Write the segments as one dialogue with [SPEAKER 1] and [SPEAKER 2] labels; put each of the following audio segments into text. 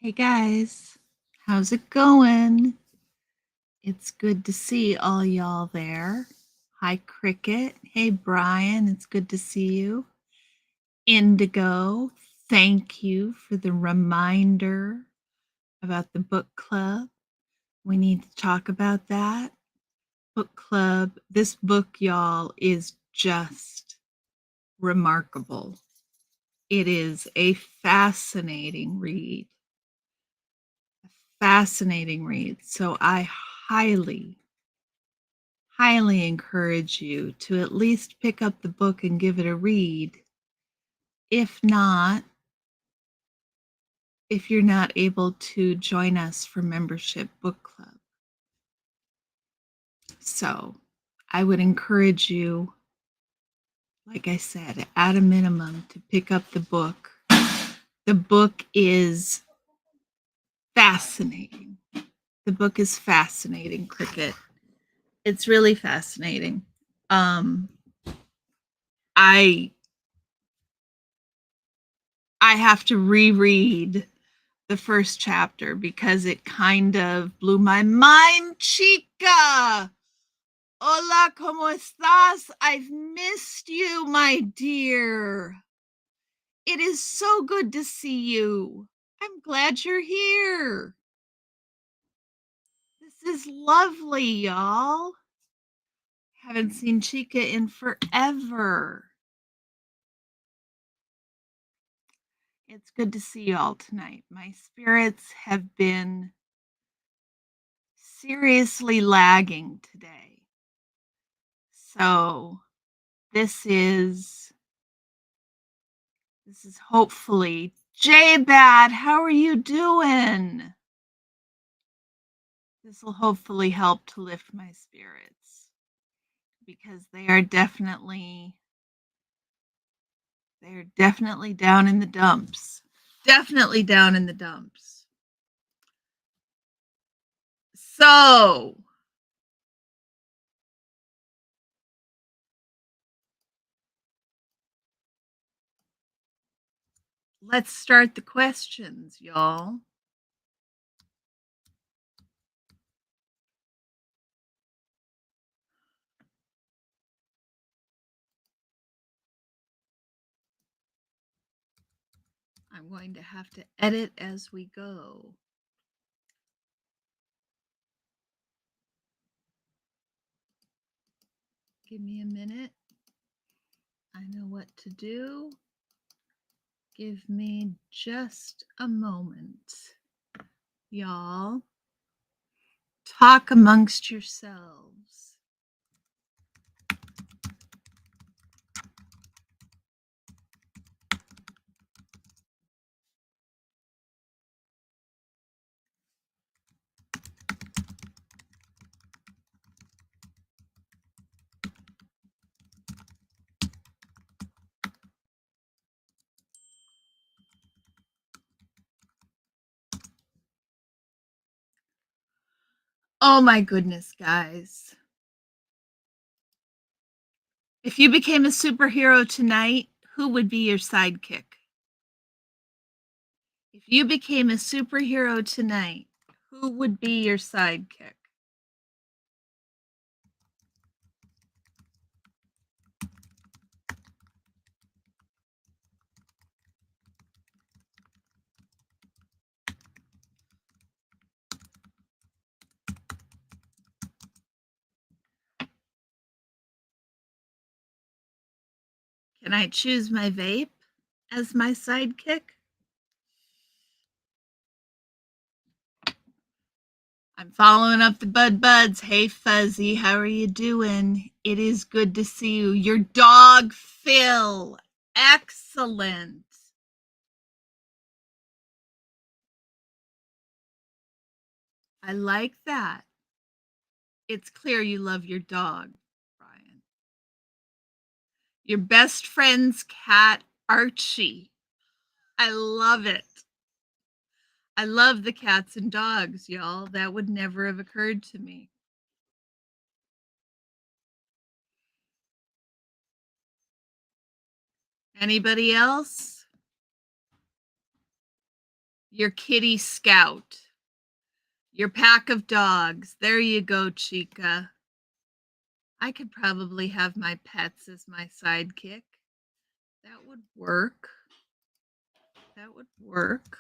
[SPEAKER 1] Hey guys, how's it going? It's good to see all y'all there. Hi, Cricket. Hey, Brian. It's good to see you. Indigo, thank you for the reminder about the book club. We need to talk about that. Book club, this book, y'all, is just remarkable. It is a fascinating read. So I highly encourage you to at least pick up the book and give it a read. If not, if you're not able to join us for membership book club. So I would encourage you, like I said, at a minimum to pick up the book. The book is fascinating. The book is fascinating, Cricket. It's really fascinating. I have to reread the first chapter because it kind of blew my mind. Chica, hola, ¿cómo estás? I've missed you, my dear. It is so good to see you. I'm glad you're here. This is lovely, y'all. Haven't seen Chica in forever. It's good to see y'all tonight. My spirits have been seriously lagging today. So this is hopefully J-Bad. How are you doing? This will hopefully help to lift my spirits because they are definitely down in the dumps. Definitely down in the dumps. So let's start the questions, y'all. I'm going to have to edit as we go. Give me a minute. I know what to do. Give me just a moment. Y'all, talk amongst yourselves. Oh my goodness, guys. If you became a superhero tonight, who would be your sidekick? If you became a superhero tonight, who would be your sidekick? Can I choose my vape as my sidekick? I'm following up the buds. Hey, Fuzzy, how are you doing? It is good to see you. Your dog, Phil. Excellent. I like that. It's clear you love your dog, Brian. Your best friend's cat, Archie. I love it. I love the cats and dogs, y'all. That would never have occurred to me. Anybody else? Your kitty scout. Your pack of dogs. There you go, Chica. I could probably have my pets as my sidekick. That would work. That would work.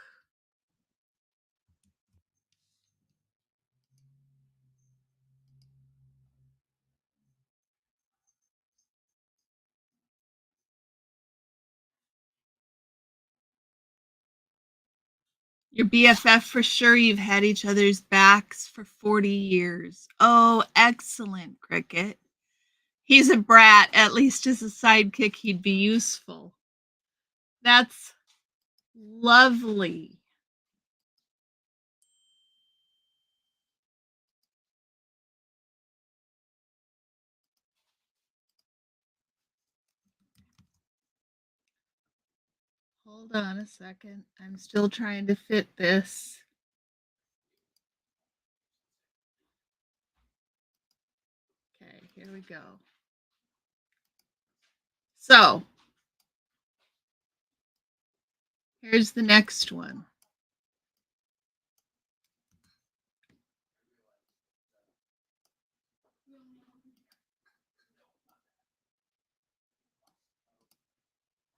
[SPEAKER 1] Your BFF for sure. You've had each other's backs for 40 years. Oh, excellent, Cricket. He's a brat. At least as a sidekick, he'd be useful. That's lovely. Hold on a second. I'm still trying to fit this. Okay, here we go. So, here's the next one.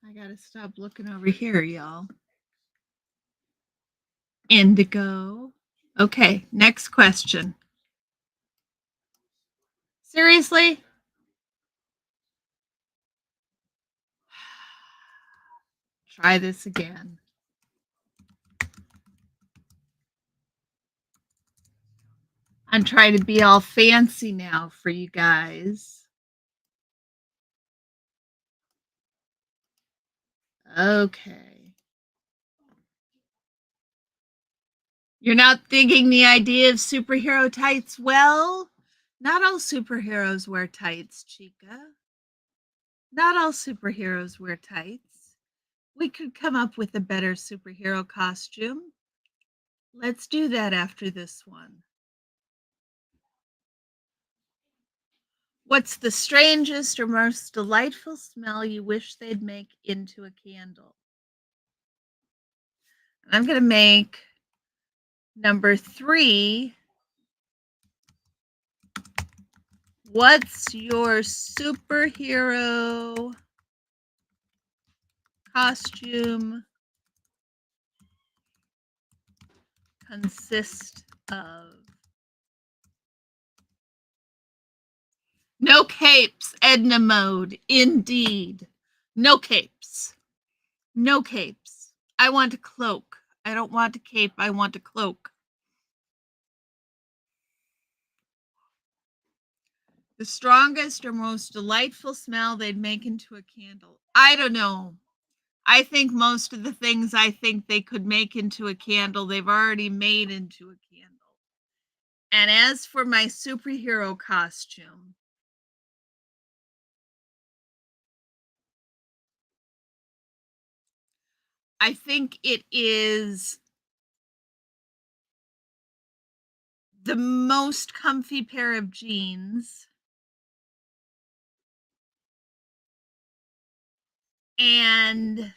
[SPEAKER 1] I gotta stop looking over here, y'all. Indigo. Okay, next question. Seriously? Try this again. I'm trying to be all fancy now for you guys. Okay. You're not digging the idea of superhero tights? Well, not all superheroes wear tights, Chica. Not all superheroes wear tights. We could come up with a better superhero costume. Let's do that after this one. What's the strangest or most delightful smell you wish they'd make into a candle? And I'm going to make number 3. What's your superhero costume consist of? No capes, Edna mode. Indeed. No capes. No capes. I want a cloak. I don't want a cape. I want a cloak. The strongest or most delightful smell they'd make into a candle. I don't know. I think most of the things I think they could make into a candle, they've already made into a candle. And as for my superhero costume, I think it is the most comfy pair of jeans and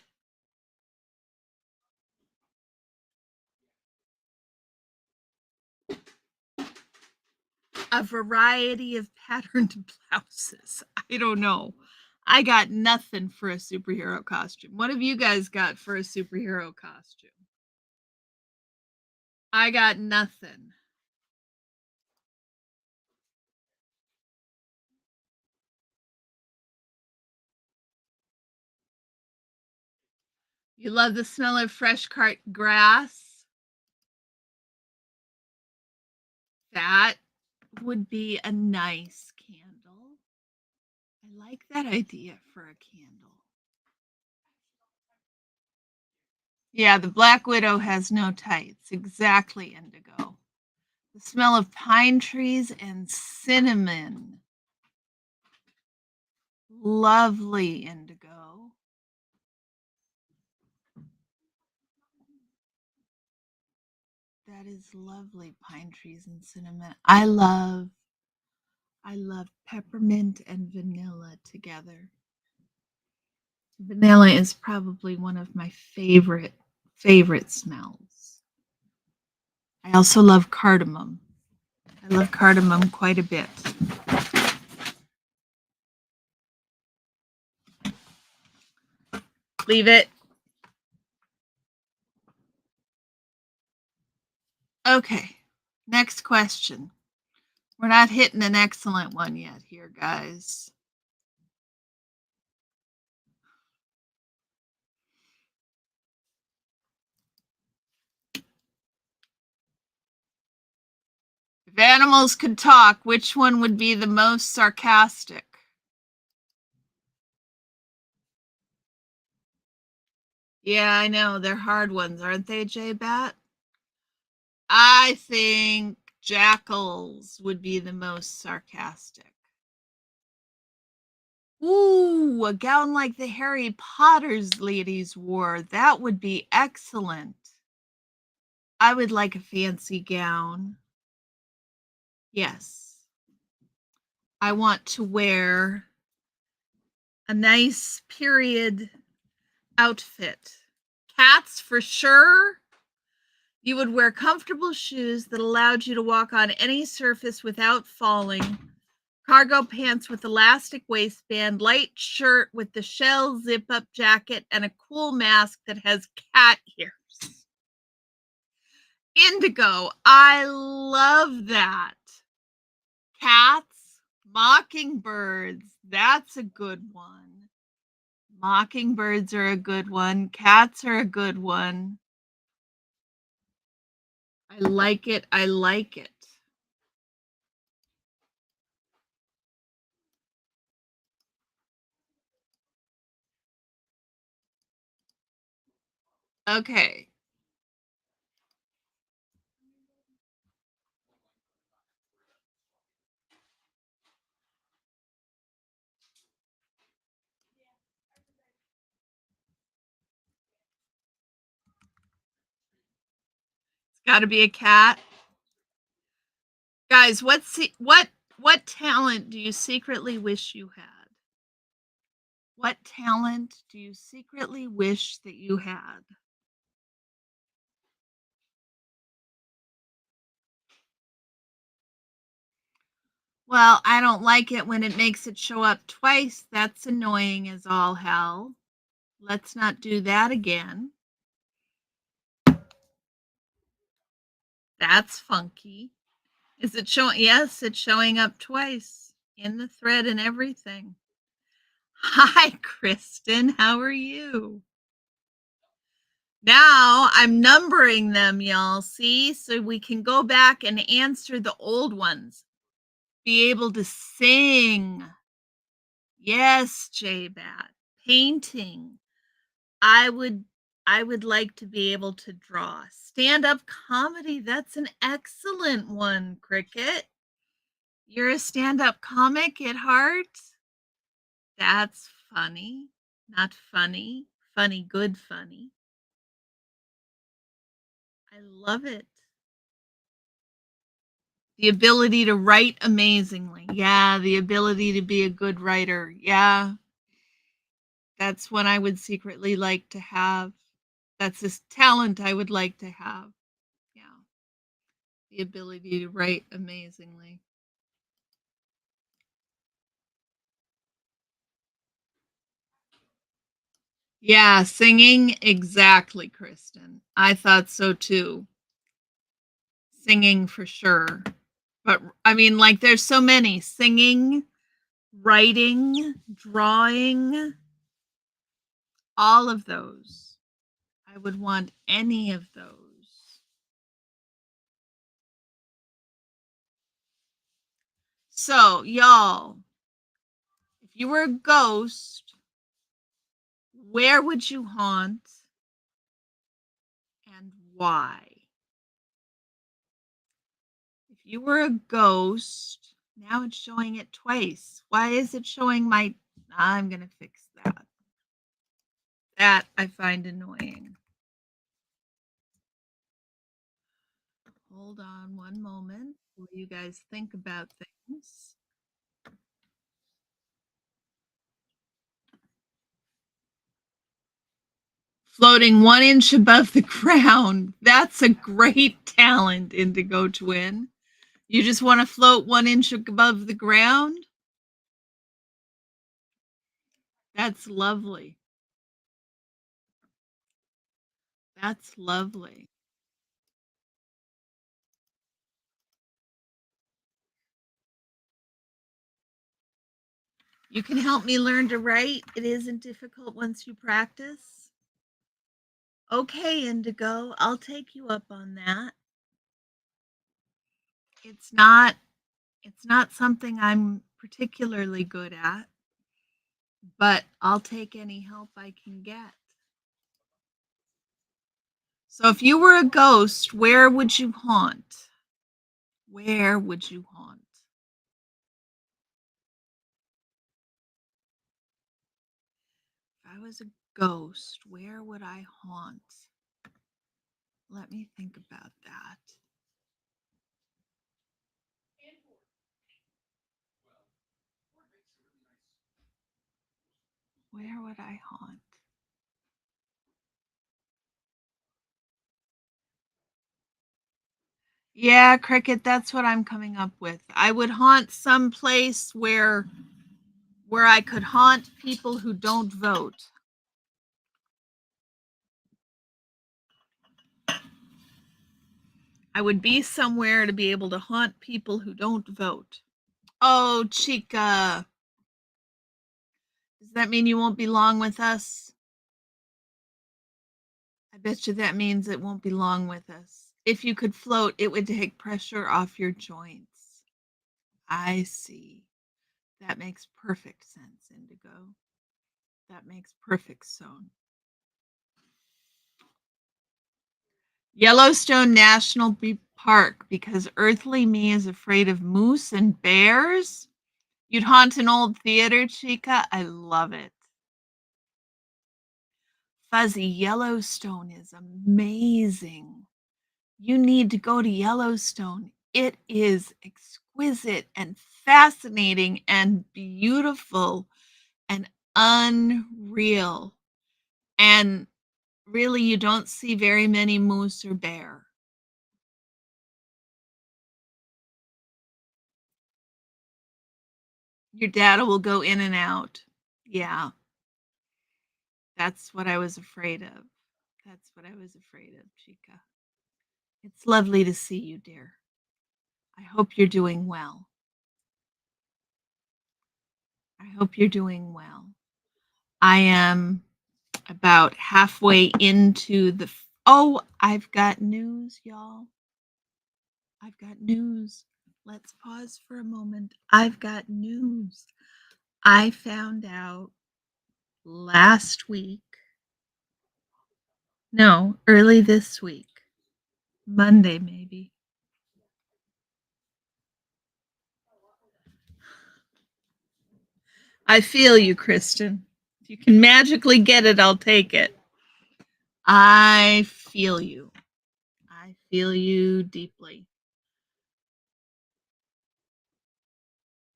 [SPEAKER 1] a variety of patterned blouses. I don't know. I got nothing for a superhero costume. What have you guys got for a superhero costume? I got nothing. You love the smell of fresh cut grass? That would be a nice candle. I like that idea for a candle. Yeah, the Black Widow has no tights. Exactly, Indigo. The smell of pine trees and cinnamon. Lovely, Indigo. That is lovely, pine trees and cinnamon. I love peppermint and vanilla together. Vanilla is probably one of my favorite smells. I also love cardamom. I love cardamom quite a bit. Leave it. Okay, next question. We're not hitting an excellent one yet here, guys. If animals could talk, which one would be the most sarcastic? Yeah, I know. They're hard ones, aren't they, J-Bat? I think jackals would be the most sarcastic. Ooh, a gown like the Harry Potter's ladies wore. That would be excellent. I would like a fancy gown. Yes. I want to wear a nice period outfit. Cats for sure. You would wear comfortable shoes that allowed you to walk on any surface without falling. Cargo pants with elastic waistband, light shirt with the shell zip up jacket, and a cool mask that has cat ears. Indigo, I love that. Cats, mockingbirds, that's a good one. Mockingbirds are a good one. Cats are a good one. I like it. I like it. Okay. It's got to be a cat. Guys, what talent do you secretly wish you had? What talent do you secretly wish that you had? Well, I don't like it when it makes it show up twice. That's annoying as all hell. Let's not do that again. That's funky. Is it showing? Yes, it's showing up twice in the thread and everything. Hi, Kristen. How are you? Now I'm numbering them, y'all. See? So we can go back and answer the old ones. Be able to sing. Yes, J-Bat. Painting. I would like to be able to draw. Stand-up comedy. That's an excellent one, Cricket. You're a stand-up comic at heart? That's funny. Not funny. Funny, good funny. I love it. The ability to write amazingly. Yeah, the ability to be a good writer. Yeah. That's one I would secretly like to have. That's this talent I would like to have. Yeah. The ability to write amazingly. Yeah, singing, exactly, Kristen. I thought so too. Singing for sure. But I mean, like, there's so many singing, writing, drawing, all of those. I would want any of those. So, y'all, if you were a ghost, where would you haunt and why? If you were a ghost, now it's showing it twice. Why is it showing my. I'm going to fix that. That I find annoying. Hold on one moment while you guys think about things. Floating 1 inch above the ground. That's a great talent, Indigo Twin. You just want to float 1 inch above the ground? That's lovely. That's lovely. You can help me learn to write. It isn't difficult once you practice. Okay, Indigo, I'll take you up on that. It's not something I'm particularly good at, but I'll take any help I can get. So if you were a ghost, where would you haunt? Where would you haunt? If I was a ghost, where would I haunt? Let me think about that. Where would I haunt? Yeah, Cricket, that's what I'm coming up with. I would haunt some place where I could haunt people who don't vote. I would be somewhere to be able to haunt people who don't vote. Oh, Chica. Does that mean you won't be long with us? I bet you that means it won't be long with us. If you could float, it would take pressure off your joints. I see. That makes perfect sense, Indigo. That makes perfect sense. Yellowstone National Park, because earthly me is afraid of moose and bears. You'd haunt an old theater, Chica? I love it. Fuzzy, Yellowstone is amazing. You need to go to Yellowstone. It is exquisite and fascinating and beautiful and unreal. And really, you don't see very many moose or bear. Your data will go in and out. Yeah, that's what I was afraid of. That's what I was afraid of, Chica. It's lovely to see you, dear. I hope you're doing well. I hope you're doing well. I am about halfway into the. Oh, I've got news, y'all. I've got news. Let's pause for a moment. I've got news. I found out last week. No, early this week. Monday, maybe. I feel you, Kristen. If you can magically get it, I'll take it. I feel you. I feel you deeply.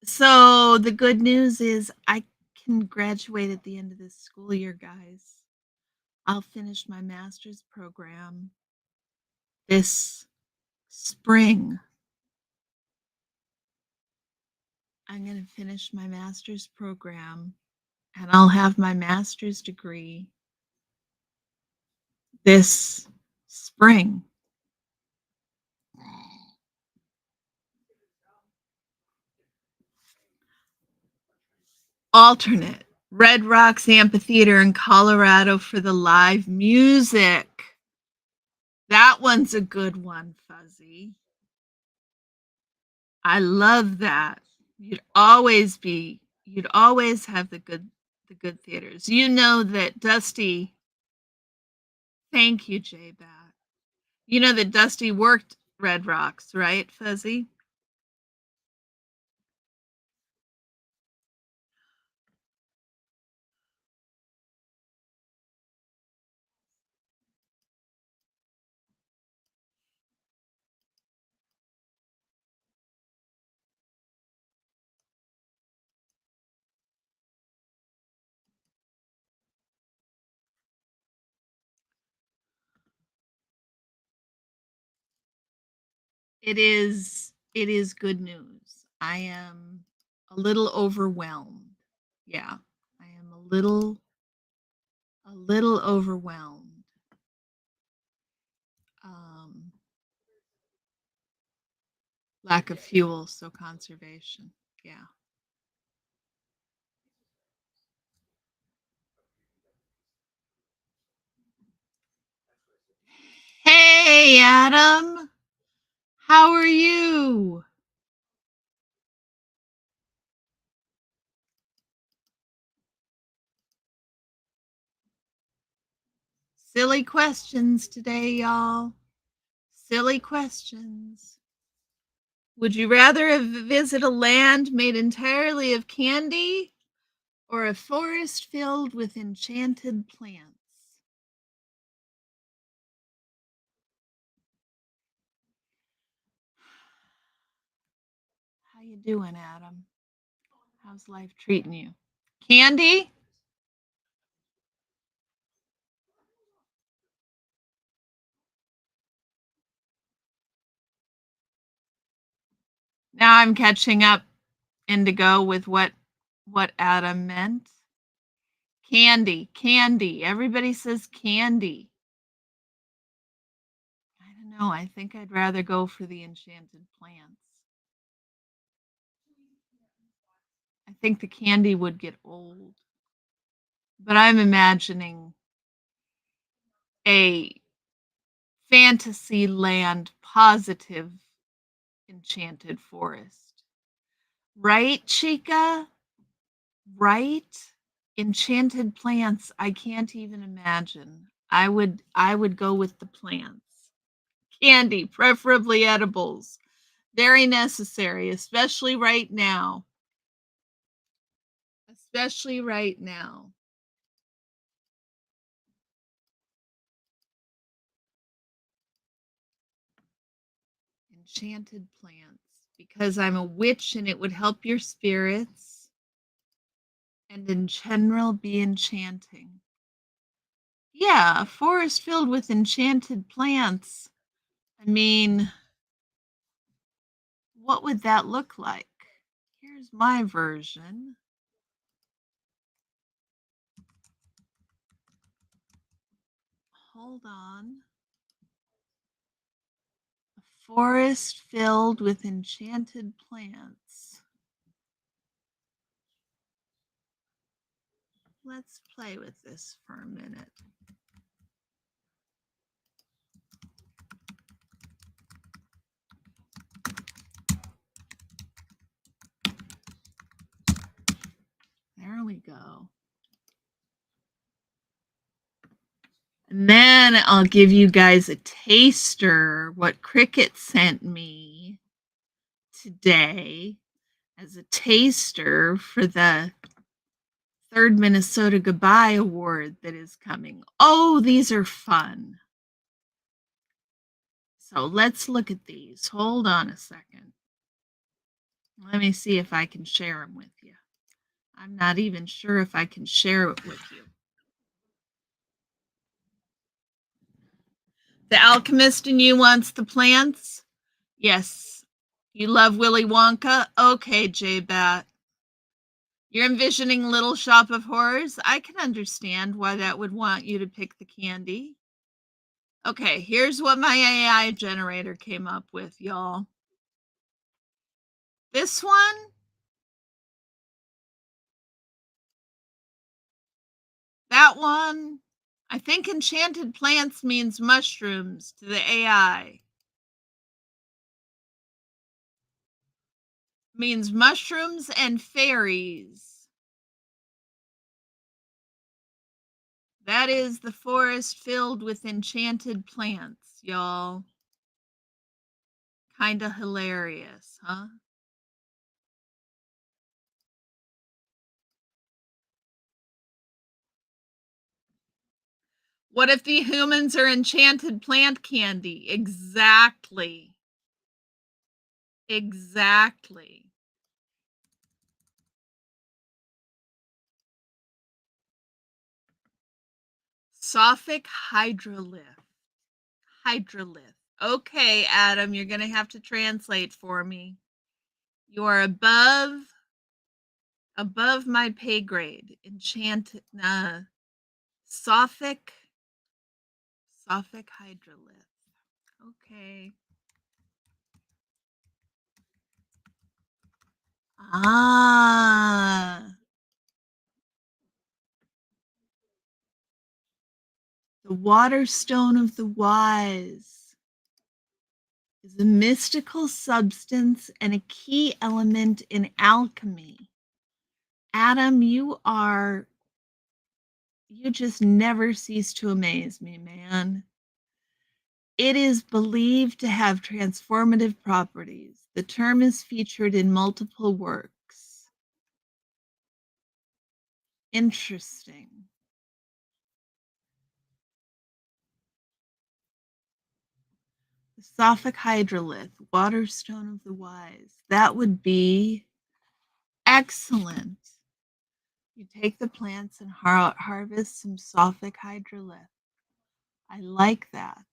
[SPEAKER 1] So the good news is I can graduate at the end of this school year, guys. I'll finish my master's program this spring. I'm going to finish my master's program and I'll have my master's degree this spring. Alternate Red Rocks Amphitheater in Colorado for the live music. That one's a good one, Fuzzy. I love that. You'd always have the good theaters. You know that Dusty, thank you, J Bat. You know that Dusty worked Red Rocks, right, Fuzzy? it is good news. I am a little overwhelmed. Yeah. I am a little overwhelmed. Um, Lack of fuel, so conservation. Yeah. Hey, Adam. How are you? Silly questions today, y'all. Silly questions. Would you rather visit a land made entirely of candy or a forest filled with enchanted plants? How you doing, Adam? How's life treating you? Candy? Now I'm catching up, Indigo, with what Adam meant. Candy, candy. Everybody says candy. I don't know. I think I'd rather go for the enchanted plants. I think the candy would get old. But I'm imagining a fantasy land positive enchanted forest. Right, Chica? Right? Enchanted plants, I can't even imagine. I would go with the plants. Candy, preferably edibles. Very necessary, especially right now. Especially right now. Enchanted plants. Because I'm a witch and it would help your spirits and in general be enchanting. Yeah, a forest filled with enchanted plants. I mean, what would that look like? Here's my version. Hold on. A forest filled with enchanted plants. Let's play with this for a minute. There we go. And then I'll give you guys a taster what Cricket sent me today as a taster for the third Minnesota Goodbye Award that is coming. Oh, these are fun. So let's look at these. Hold on a second. Let me see if I can share them with you. I'm not even sure if I can share it with you. The Alchemist in You wants the plants? Yes. You love Willy Wonka? Okay, J-Bat. You're envisioning Little Shop of Horrors? I can understand why that would want you to pick the candy. Okay, here's what my AI generator came up with, y'all. This one, that one, I think enchanted plants means mushrooms to the AI. Means mushrooms and fairies. That is the forest filled with enchanted plants, y'all. Kinda hilarious, huh? What if the humans are enchanted plant candy? Exactly. Exactly. Sophic hydrolith. Hydrolith. Okay, Adam, you're gonna have to translate for me. You are above my pay grade. Sophic Sophic hydrolith. Okay. Ah, the water stone of the wise is a mystical substance and a key element in alchemy. Adam, you just never cease to amaze me, man. It is believed to have transformative properties. The term is featured in multiple works. Interesting. The Sophic hydrolith, water stone of the wise. That would be excellent. You take the plants and harvest some Sophic hydrolith. I like that.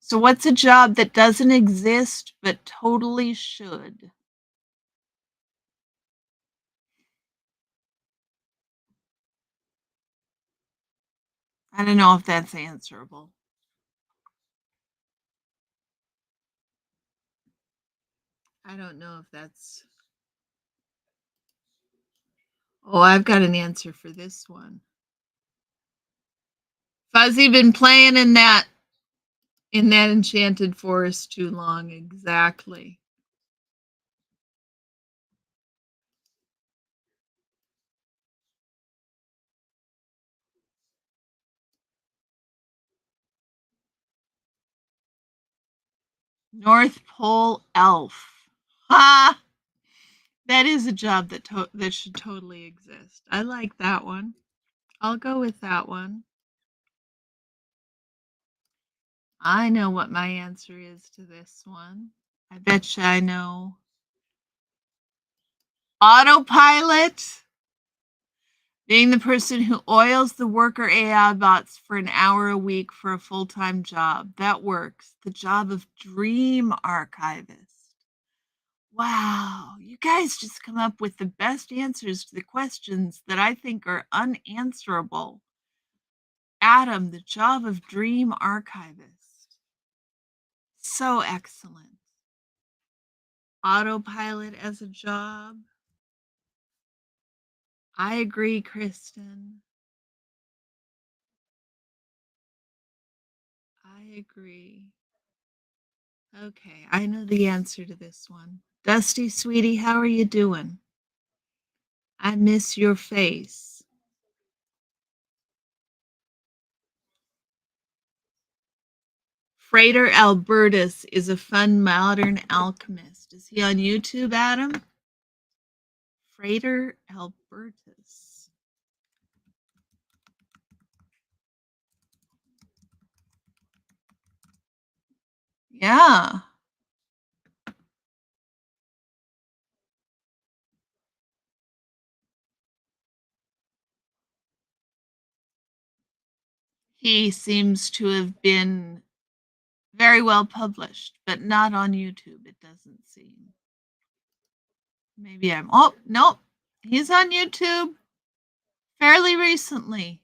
[SPEAKER 1] So, what's a job that doesn't exist but totally should? I don't know if that's answerable. I don't know if that's. Oh, I've got an answer for this one. Fuzzy been playing in that enchanted forest too long. Exactly. North Pole elf. Ha! That is a job that should totally exist. I like that one. I'll go with that one. I know what my answer is to this one. I bet you I know. Autopilot. Being the person who oils the worker AI bots for an hour a week for a full time job. That works. The job of dream archivist. Wow, you guys just come up with the best answers to the questions that I think are unanswerable. Adam, the job of dream archivist. So excellent. Autopilot as a job. I agree, Kristen. I agree. Okay, I know the answer to this one. Dusty, sweetie, how are you doing? I miss your face. Frater Albertus is a fun modern alchemist. Is he on YouTube, Adam? Frater Albertus. Yeah. He seems to have been very well published, but not on YouTube, it doesn't seem. Maybe I'm. Oh, nope. He's on YouTube fairly recently.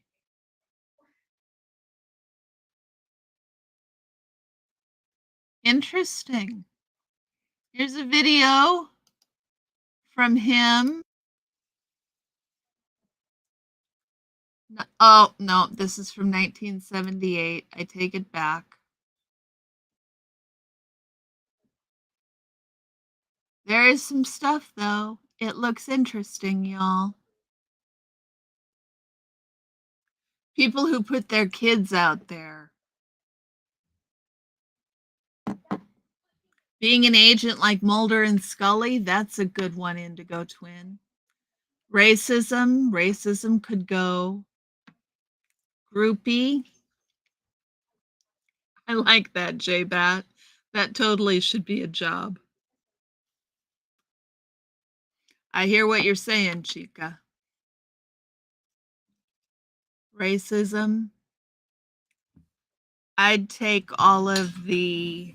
[SPEAKER 1] Interesting. Here's a video from him. Oh, no, this is from 1978. I take it back. There is some stuff, though. It looks interesting, y'all. People who put their kids out there. Being an agent like Mulder and Scully, that's a good one, Indigo Twin. Racism could go. Groupie. I like that, J Bat. That totally should be a job. I hear what you're saying, Chica. Racism. I'd take all of the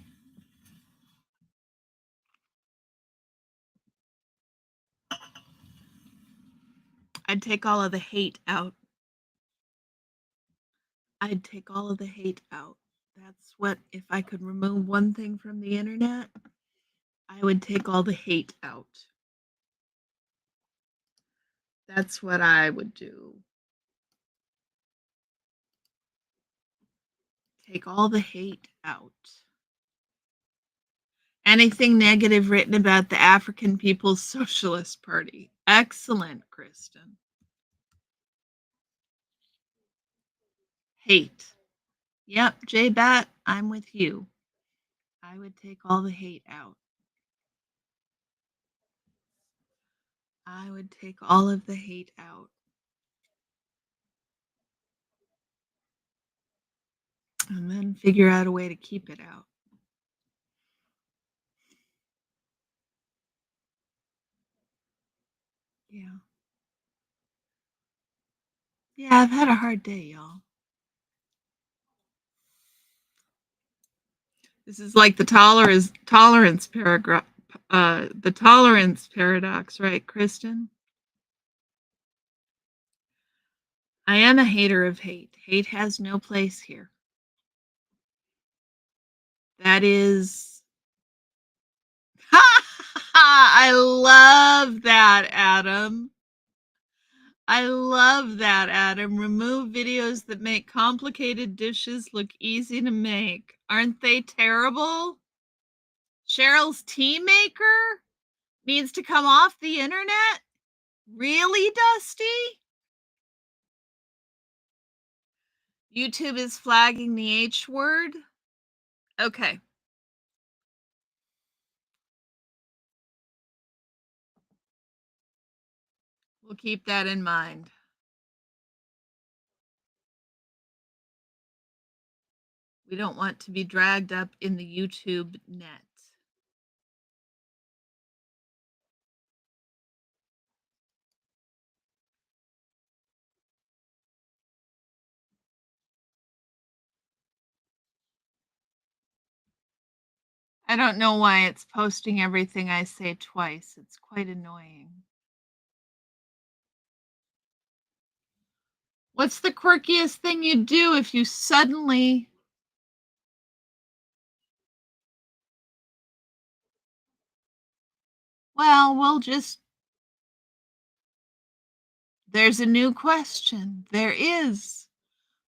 [SPEAKER 1] hate out. I'd take all of the hate out. That's what, if I could remove one thing from the internet, I would take all the hate out. That's what I would do. Take all the hate out. Anything negative written about the African People's Socialist Party. Excellent, Kristen. Hate. Yep, J Bat, I'm with you. I would take all the hate out. I would take all of the hate out. And then figure out a way to keep it out. Yeah. Yeah, I've had a hard day, y'all. This is like the tolerance paragraph, the tolerance paradox, right, Kristen? I am a hater of hate. Hate has no place here. That is. I love that, Adam. I love that, Adam. Remove videos that make complicated dishes look easy to make. Aren't they terrible? Cheryl's tea maker needs to come off the internet? Really, Dusty? YouTube is flagging the H word? Okay. We'll keep that in mind. We don't want to be dragged up in the YouTube net. I don't know why it's posting everything I say twice. It's quite annoying. What's the quirkiest thing you'd do if you suddenly... Well, we'll just... There's a new question. There is.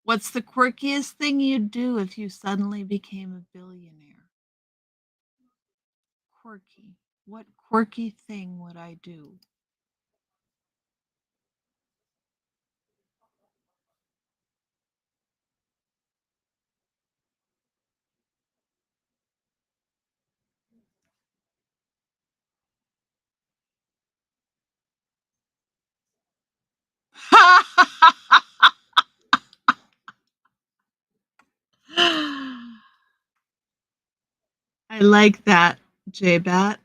[SPEAKER 1] What's the quirkiest thing you'd do if you suddenly became a billionaire? Quirky. What quirky thing would I do? I like that, J-Bat.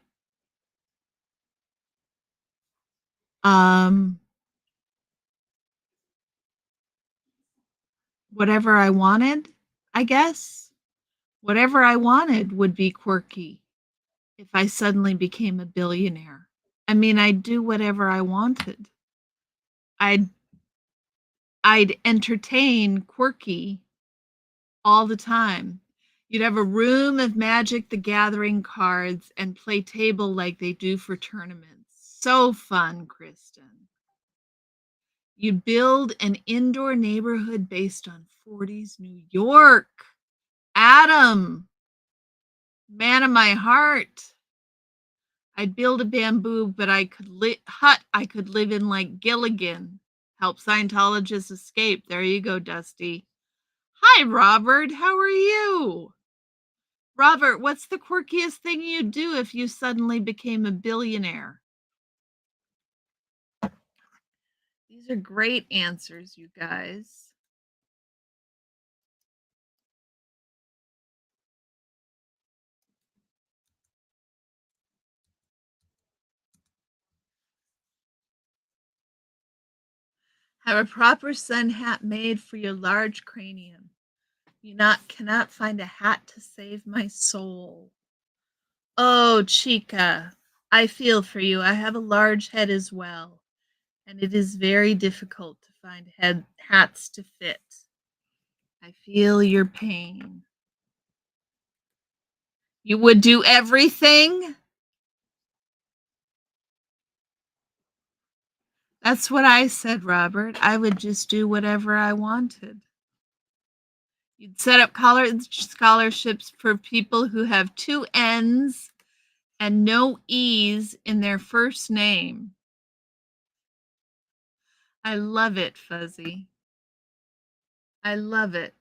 [SPEAKER 1] Um, whatever I wanted, I guess. Whatever I wanted would be quirky if I suddenly became a billionaire. I mean, I'd do whatever I wanted. I'd I'd entertain quirky all the time. You'd have a room of Magic the Gathering cards and play table like they do for tournaments. So fun, Kristen. You'd build an indoor neighborhood based on 40s New York. Adam, man of my heart. I'd build a bamboo, but hut I could live in like Gilligan. Help Scientologists escape. There you go, Dusty. Hi, Robert. How are you? Robert, what's the quirkiest thing you'd do if you suddenly became a billionaire? These are great answers, you guys. Have a proper sun hat made for your large cranium. Cannot find a hat to save my soul. Oh, Chica, I feel for you. I have a large head as well, and it is very difficult to find hats to fit. I feel your pain. You would do everything? That's what I said, Robert. I would just do whatever I wanted. You'd set up college scholarships for people who have two N's and no E's in their first name. I love it, Fuzzy. I love it.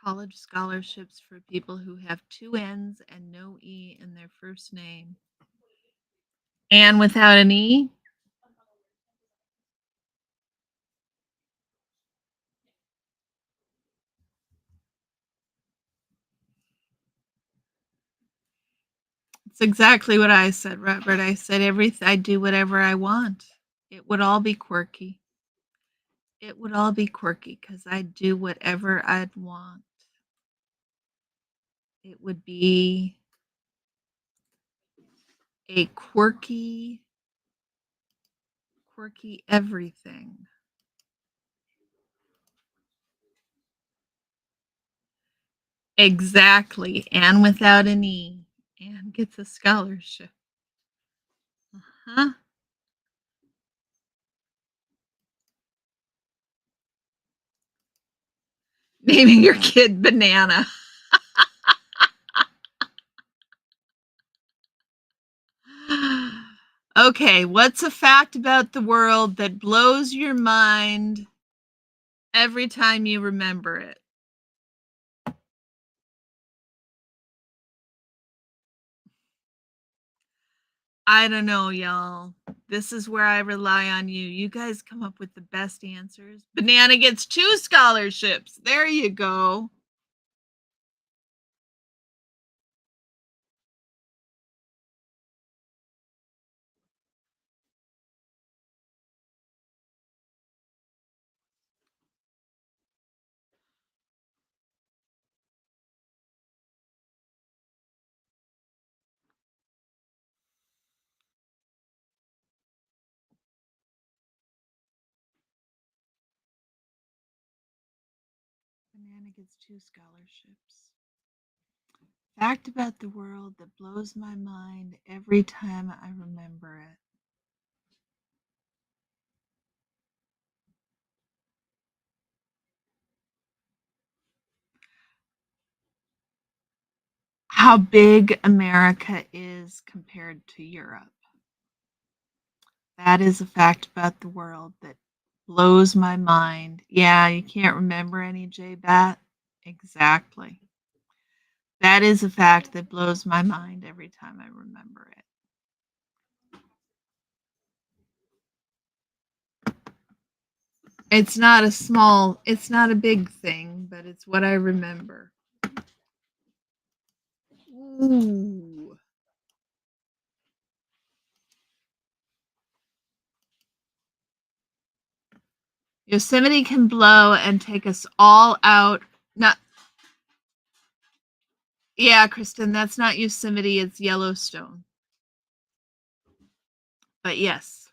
[SPEAKER 1] College scholarships for people who have two N's and no E in their first name. And without an E? It's exactly what I said, Robert. I said I do whatever I want. It would all be quirky. It would all be quirky because I'd do whatever I'd want. It would be a quirky everything. Exactly. And without an E. And gets a scholarship. Uh-huh. Naming your kid Banana. Okay, what's a fact about the world that blows your mind every time you remember it? I don't know, y'all. This is where I rely on you. You guys come up with the best answers. Banana gets 2 scholarships. There you go. Banana gets 2 scholarships. Fact about the world that blows my mind every time I remember it. How big America is compared to Europe. That is a fact about the world that blows my mind. Yeah, you can't remember any J-Bat? Exactly. That is a fact that blows my mind every time I remember it. It's not a big thing, but it's what I remember. Ooh. Yosemite can blow and take us all out. Not, yeah, Kristen, that's not Yosemite, it's Yellowstone. But yes,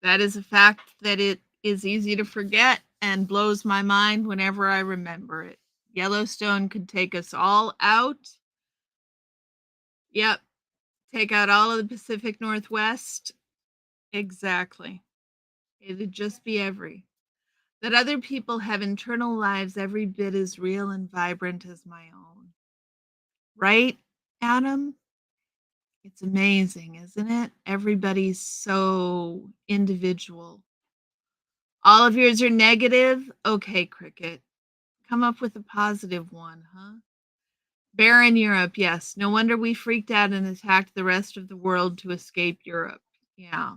[SPEAKER 1] that is a fact that it is easy to forget and blows my mind whenever I remember it. Yellowstone could take us all out. Yep, take out all of the Pacific Northwest. Exactly. It'd just be that other people have internal lives every bit as real and vibrant as my own. Right, Adam? It's amazing, isn't it? Everybody's so individual. All of yours are negative? Okay, Cricket. Come up with a positive one, huh? Bear in Europe, yes. No wonder we freaked out and attacked the rest of the world to escape Europe. Yeah.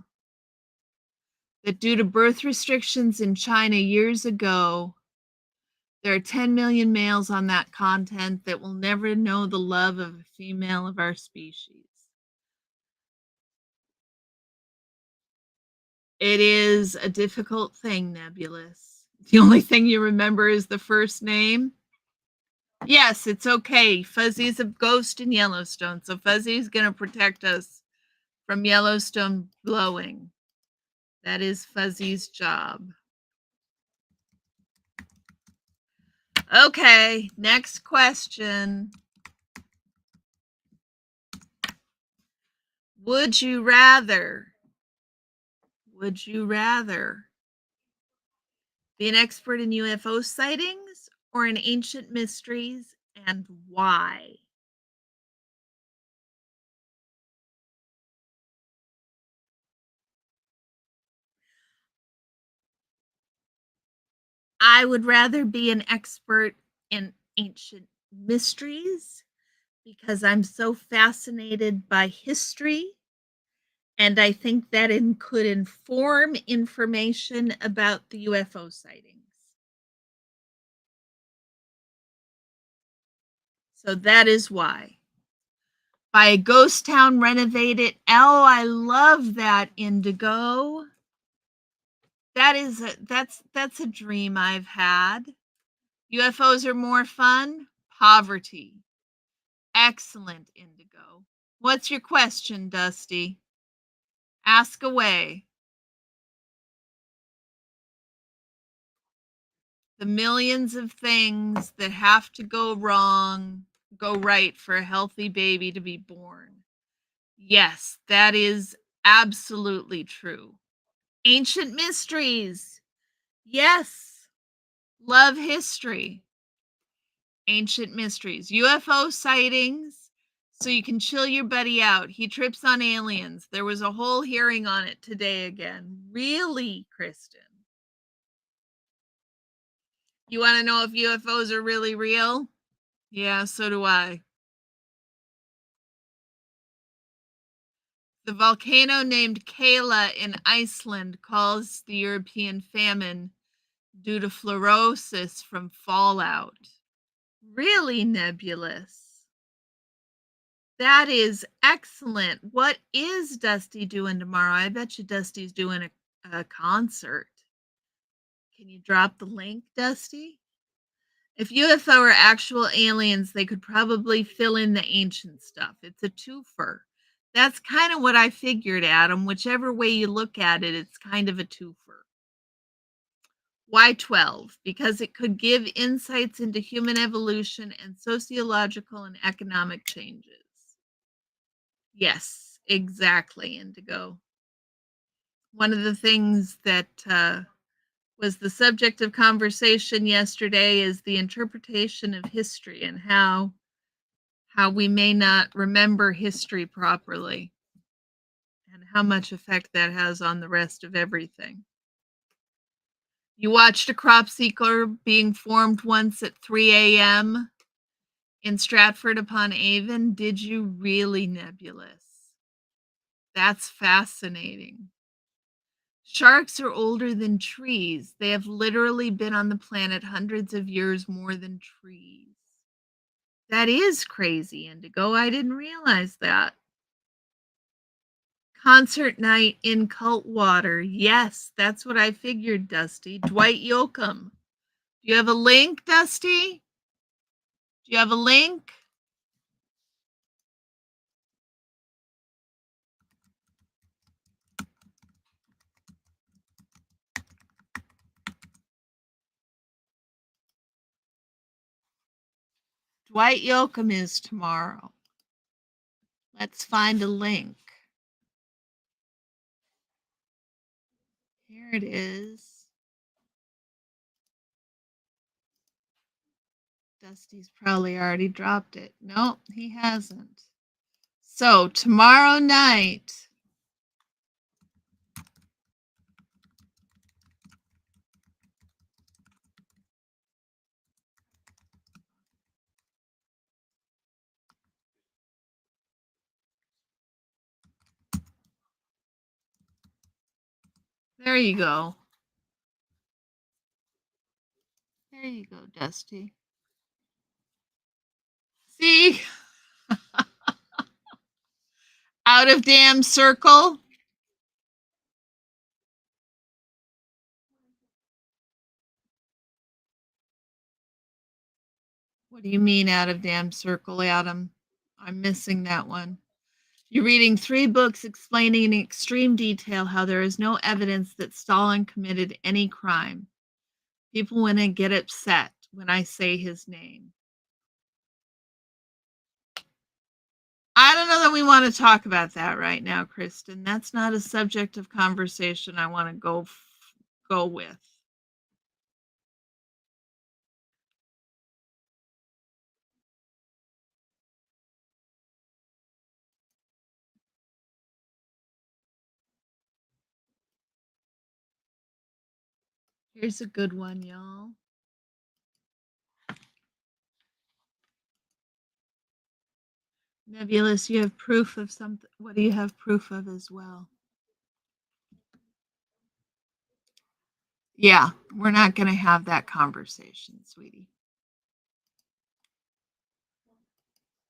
[SPEAKER 1] That due to birth restrictions in China years ago, there are 10 million males on that continent that will never know the love of a female of our species. It is a difficult thing, Nebulous. The only thing you remember is the first name. Yes, it's okay. Fuzzy's a ghost in Yellowstone, so Fuzzy's going to protect us from Yellowstone blowing. That is Fuzzy's job. Okay, next question. Would you rather be an expert in UFO sightings or in ancient mysteries, and why? I would rather be an expert in ancient mysteries because I'm so fascinated by history, and I think that could inform information about the UFO sightings. So that is why. By a ghost town renovated. Oh, I love that, Indigo. That's a dream I've had. UFOs are more fun. Poverty. Excellent, Indigo. What's your question, Dusty? Ask away. The millions of things that have to go right for a healthy baby to be born. Yes, that is absolutely true. Ancient mysteries. Yes. Love history. Ancient mysteries. UFO sightings. So you can chill your buddy out. He trips on aliens. There was a whole hearing on it today again. Really, Kristen? You want to know if UFOs are really real? Yeah, so do I. The volcano named Kala in Iceland caused the European famine due to fluorosis from fallout. Really, Nebulous? That is excellent. What is Dusty doing tomorrow? I bet you Dusty's doing a concert. Can you drop the link, Dusty? If UFO are actual aliens, they could probably fill in the ancient stuff. It's a twofer. That's kind of what I figured, Adam. Whichever way you look at it, it's kind of a twofer. Why 12? Because it could give insights into human evolution and sociological and economic changes. Yes, exactly, Indigo. One of the things that was the subject of conversation yesterday is the interpretation of history and how we may not remember history properly and how much effect that has on the rest of everything. You watched a crop seeker being formed once at 3 a.m. in Stratford upon Avon. Did you really, Nebulous? That's fascinating. Sharks are older than trees. They have literally been on the planet hundreds of years more than trees. That is crazy, Indigo. I didn't realize that. Concert night in Cultwater. Yes, that's what I figured, Dusty. Dwight Yoakam. Do you have a link, Dusty? Do you have a link? Dwight Yoakam is tomorrow. Let's find a link. Here it is. Dusty's probably already dropped it. Nope, he hasn't. So tomorrow night, there you go. There you go, Dusty. See? Out of damn circle. What do you mean out of damn circle, Adam? I'm missing that one. You're reading 3 books explaining in extreme detail how there is no evidence that Stalin committed any crime. People want to get upset when I say his name. I don't know that we want to talk about that right now, Kristen. That's not a subject of conversation I want to go with. Here's a good one, y'all. Nebulous, you have proof of something. What do you have proof of as well? Yeah, we're not going to have that conversation, sweetie.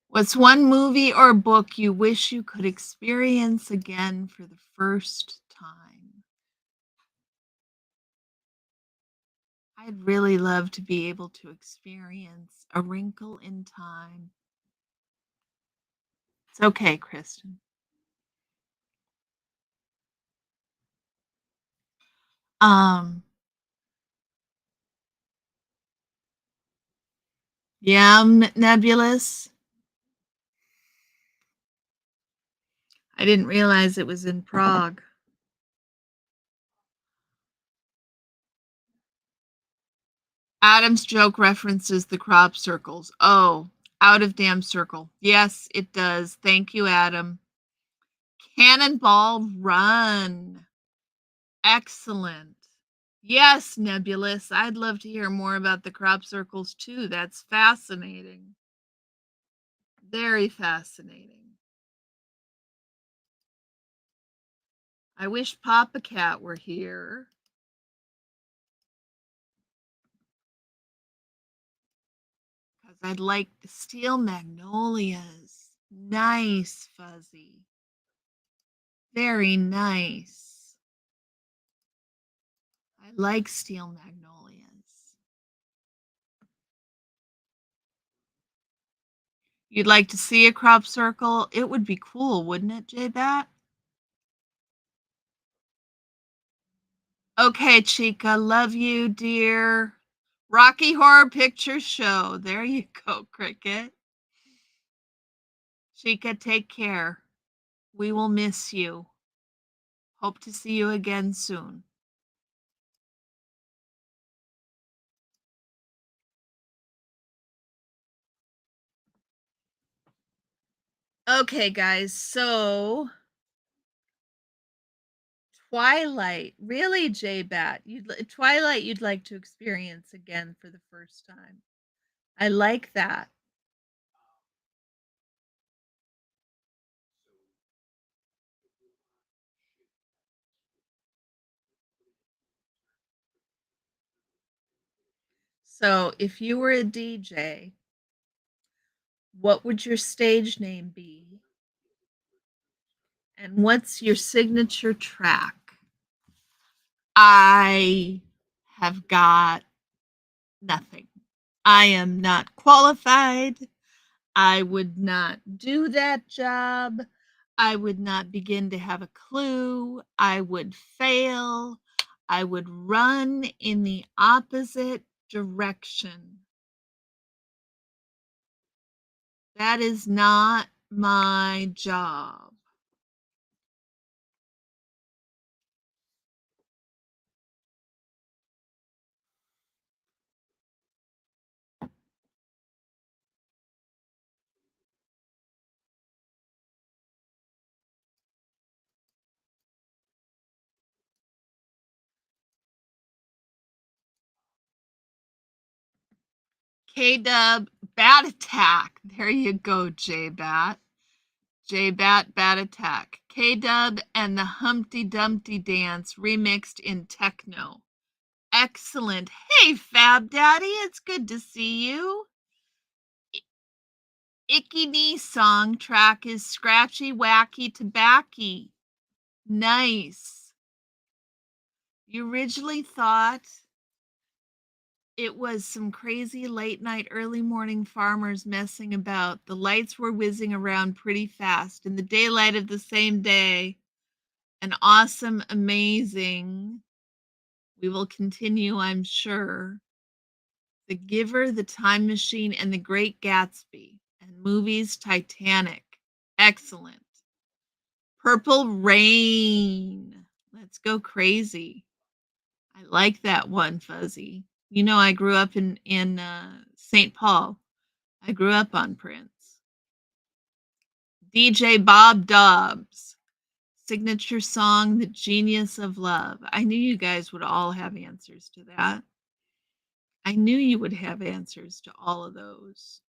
[SPEAKER 1] What's one movie or book you wish you could experience again for the first time? I'd really love to be able to experience A Wrinkle in Time. It's okay, Kristen. Yeah, Nebulous. I didn't realize it was in Prague. Adam's joke references the crop circles. Oh, out of damn circle. Yes, it does. Thank you, Adam. Cannonball Run. Excellent. Yes, Nebulous. I'd love to hear more about the crop circles too. That's fascinating. Very fascinating. I wish Papa Cat were here. Because I'd like the steel magnolias. Nice, Fuzzy. Very nice. I like steel magnolias. You'd like to see a crop circle? It would be cool, wouldn't it, J-Bat? Okay, Chica, love you, dear. Rocky Horror Picture Show. There you go, Cricket. Chica, take care. We will miss you. Hope to see you again soon. Okay, guys, so Twilight. Really, J-Bat? Twilight you'd like to experience again for the first time. I like that. So, if you were a DJ, what would your stage name be? And what's your signature track? I have got nothing. I am not qualified. I would not do that job. I would not begin to have a clue. I would fail. I would run in the opposite direction. That is not my job. K-Dub, Bat Attack. There you go, J-Bat. J-Bat, Bat Attack. K-Dub and the Humpty Dumpty Dance remixed in techno. Excellent. Hey, Fab Daddy, it's good to see you. Icky Knee song track is Scratchy Wacky Tobacky. Nice. You originally thought It was some crazy late night, early morning farmers messing about. The lights were whizzing around pretty fast in the daylight of the same day. An awesome, amazing. We will continue, I'm sure. The Giver, The Time Machine, and The Great Gatsby. And movies Titanic. Excellent. Purple Rain. Let's go crazy. I like that one, Fuzzy. You know, I grew up in St. Paul. I grew up on Prince. DJ Bob Dobbs. Signature song, The Genius of Love. I knew you guys would all have answers to that. I knew you would have answers to all of those.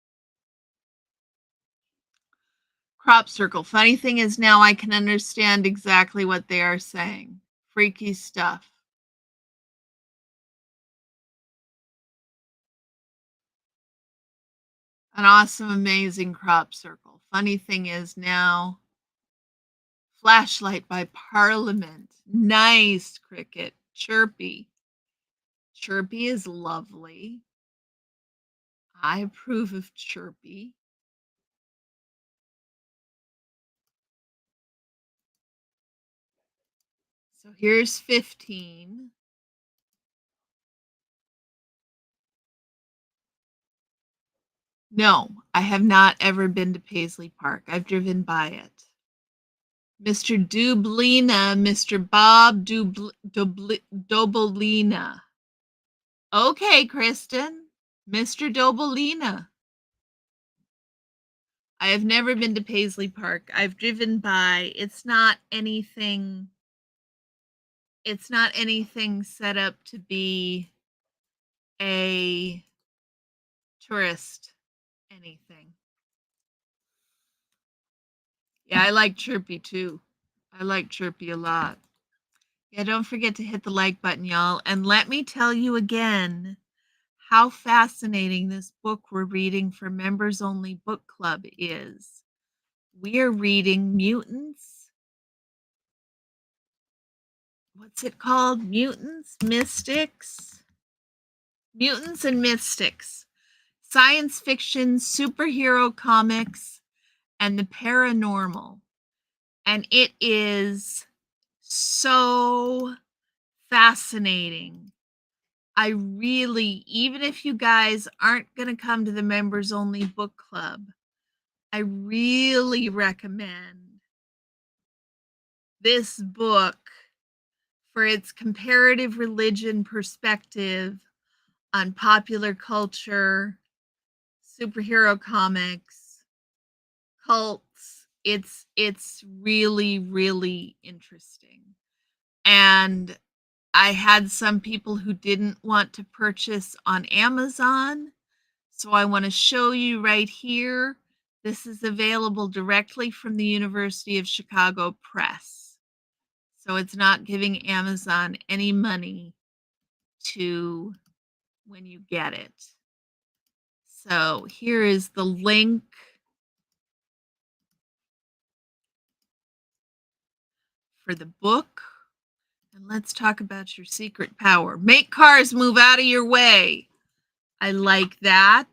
[SPEAKER 1] Crop circle. Funny thing is now I can understand exactly what they are saying. Freaky stuff. An awesome, amazing crop circle. Funny thing is now Flashlight by Parliament. Nice, Cricket. Chirpy. Chirpy is lovely. I approve of Chirpy. So here's 15. No, I have not ever been to Paisley Park. I've driven by it. Mr. Dublina, Mr. Bob Dobolina. Okay, Kristen. Mr. Dobolina. I have never been to Paisley Park. I've driven by. It's not anything set up to be a tourist anything. Yeah, I like Chirpy too. I like Chirpy a lot. Yeah, don't forget to hit the like button, y'all. And let me tell you again how fascinating this book we're reading for Members Only Book Club is. We are reading Mutants. What's it called? Mutants and Mystics. Science fiction, superhero comics, and the paranormal. And it is so fascinating. I really, even if you guys aren't going to come to the members only book club, I really recommend this book for its comparative religion perspective on popular culture, superhero comics, cults. It's really, really interesting. And I had some people who didn't want to purchase on Amazon. So I want to show you right here. This is available directly from the University of Chicago Press. So it's not giving Amazon any money to when you get it. So here is the link for the book. And let's talk about your secret power. Make cars move out of your way. I like that.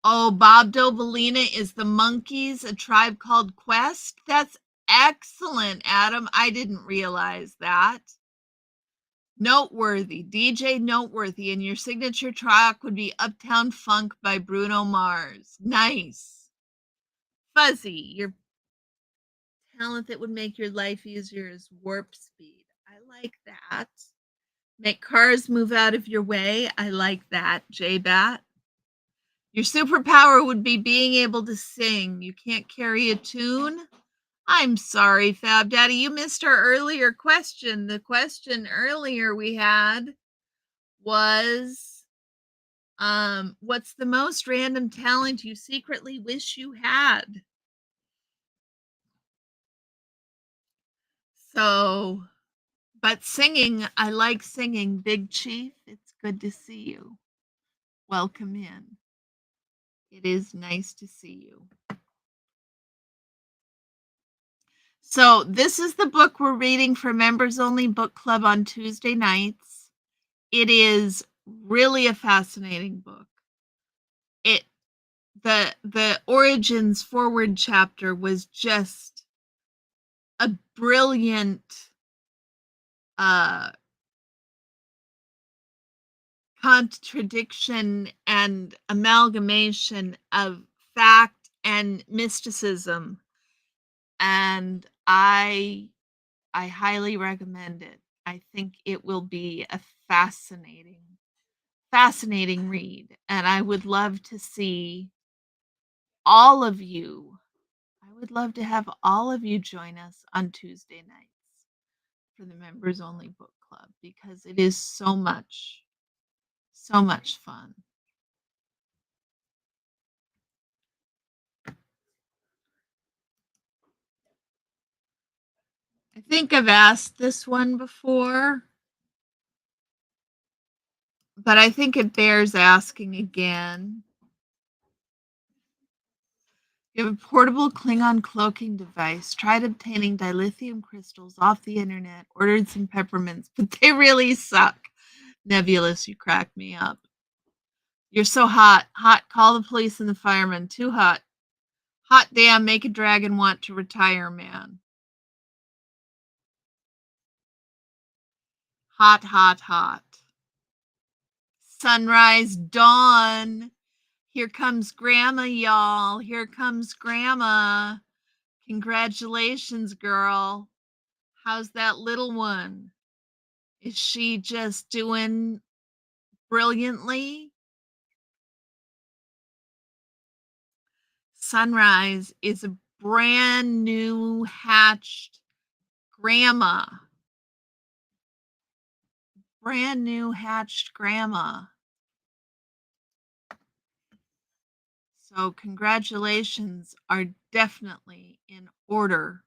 [SPEAKER 1] Oh, Bob Dobolina is the Monkees, A Tribe Called Quest. That's excellent, Adam. I didn't realize that. Noteworthy, DJ Noteworthy, and your signature track would be Uptown Funk by Bruno Mars. Nice. Fuzzy, your talent that would make your life easier is warp speed. I like that. Make cars move out of your way. I like that, J-Bat. Your superpower would be being able to sing. You can't carry a tune? I'm sorry, Fab Daddy. You missed our earlier question. The question earlier we had was, what's the most random talent you secretly wish you had? So, but singing, I like singing. Big Chief, it's good to see you. Welcome in. It is nice to see you. So this is the book we're reading for Members Only Book Club on Tuesday nights. It is really a fascinating book. It the Origins forward chapter was just a brilliant contradiction and amalgamation of fact and mysticism, and I highly recommend it. I think it will be a fascinating read, and I would love to see all of you. I would love to have all of you join us on Tuesday nights for the members only book club because it is so much fun. I think I've asked this one before, but I think it bears asking again. You have a portable Klingon cloaking device, tried obtaining dilithium crystals off the internet, ordered some peppermints, but they really suck. Nebulous, you crack me up. You're so hot. Hot, call the police and the firemen. Too hot. Hot damn, make a dragon want to retire, man. Hot, hot, hot. Sunrise, dawn. Here comes Grandma, y'all. Here comes Grandma. Congratulations, girl. How's that little one? Is she just doing brilliantly? Sunrise is a brand new hatched grandma. Brand new hatched grandma. So congratulations are definitely in order.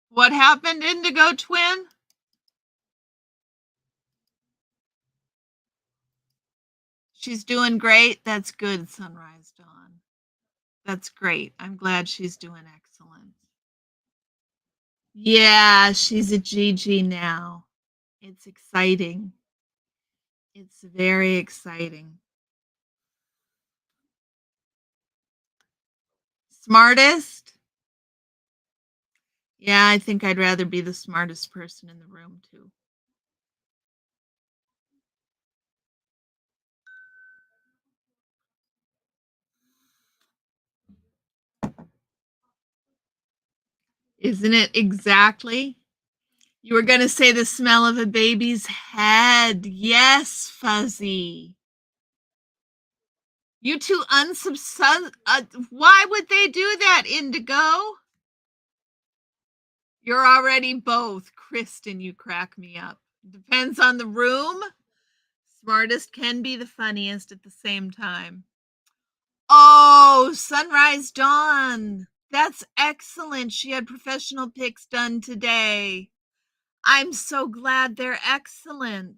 [SPEAKER 1] What happened, Indigo Twin? She's doing great. That's good, Sunrise Dawn. That's great. I'm glad she's doing excellent. Yeah, she's a GG now. It's exciting. It's very exciting. Smartest? Yeah, I think I'd rather be the smartest person in the room, too. Isn't it exactly? You were going to say the smell of a baby's head. Yes, Fuzzy. You two why would they do that, Indigo? You're already both. Kristen, you crack me up. Depends on the room. Smartest can be the funniest at the same time. Oh, Sunrise Dawn. That's excellent. She had professional pics done today. I'm so glad they're excellent.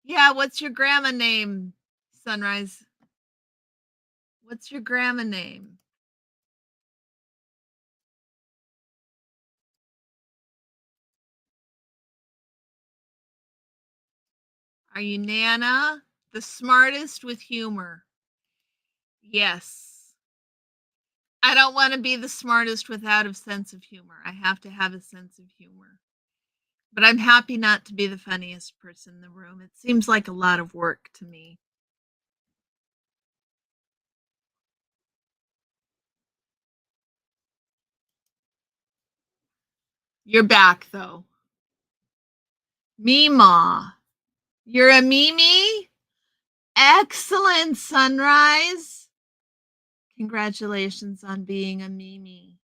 [SPEAKER 1] Yeah, what's your grandma name, Sunrise? What's your grandma name? Are you Nana? The smartest with humor. Yes. I don't want to be the smartest without a sense of humor. I have to have a sense of humor. But I'm happy not to be the funniest person in the room. It seems like a lot of work to me. You're back, though. Meemaw. You're a Mimi? Excellent, Sunrise. Congratulations on being a Mimi.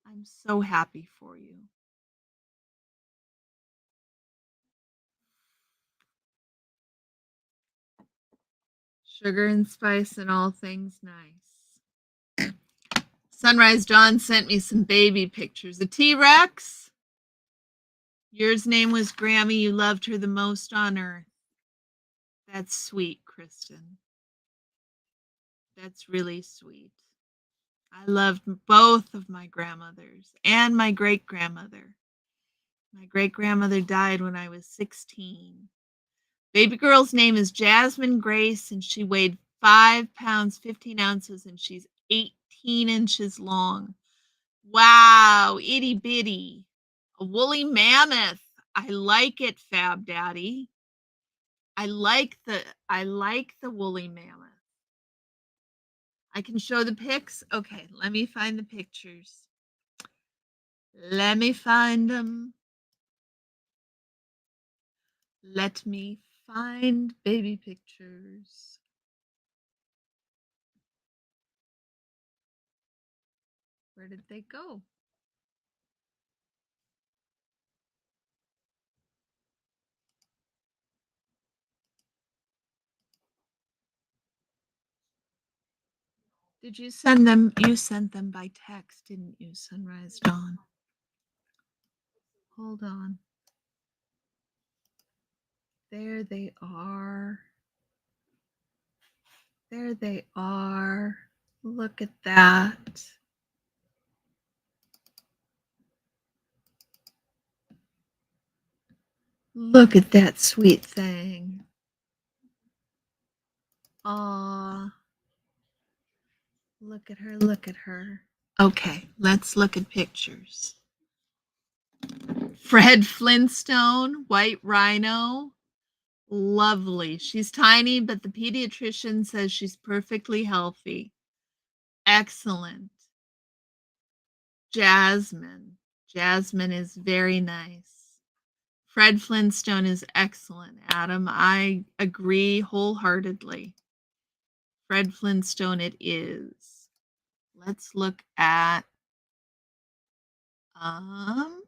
[SPEAKER 1] I'm so happy for you. Sugar and spice and all things nice. Sunrise Dawn sent me some baby pictures. A T-Rex? Yours name was Grammy. You loved her the most on earth. That's sweet, Kristen. That's really sweet. I loved both of my grandmothers and my great grandmother. My great grandmother died when I was 16. Baby girl's name is Jasmine Grace, and she weighed 5 pounds, 15 ounces, and she's 18 inches long. Wow, itty bitty. A woolly mammoth. I like it, Fab Daddy. I like the woolly mammoth. I can show the pics. Okay, let me find the pictures. Let me find them. Let me find baby pictures. Where did they go? Did you send them? You sent them by text, didn't you, Sunrise Dawn? Hold on. There they are. There they are. Look at that. Look at that sweet thing. Aw. Look at her, look at her. Okay, let's look at pictures. Fred Flintstone, white rhino. Lovely. She's tiny, but the pediatrician says she's perfectly healthy. Excellent. Jasmine. Jasmine is very nice. Fred Flintstone is excellent, Adam. I agree wholeheartedly. Fred Flintstone it is. Let's look at um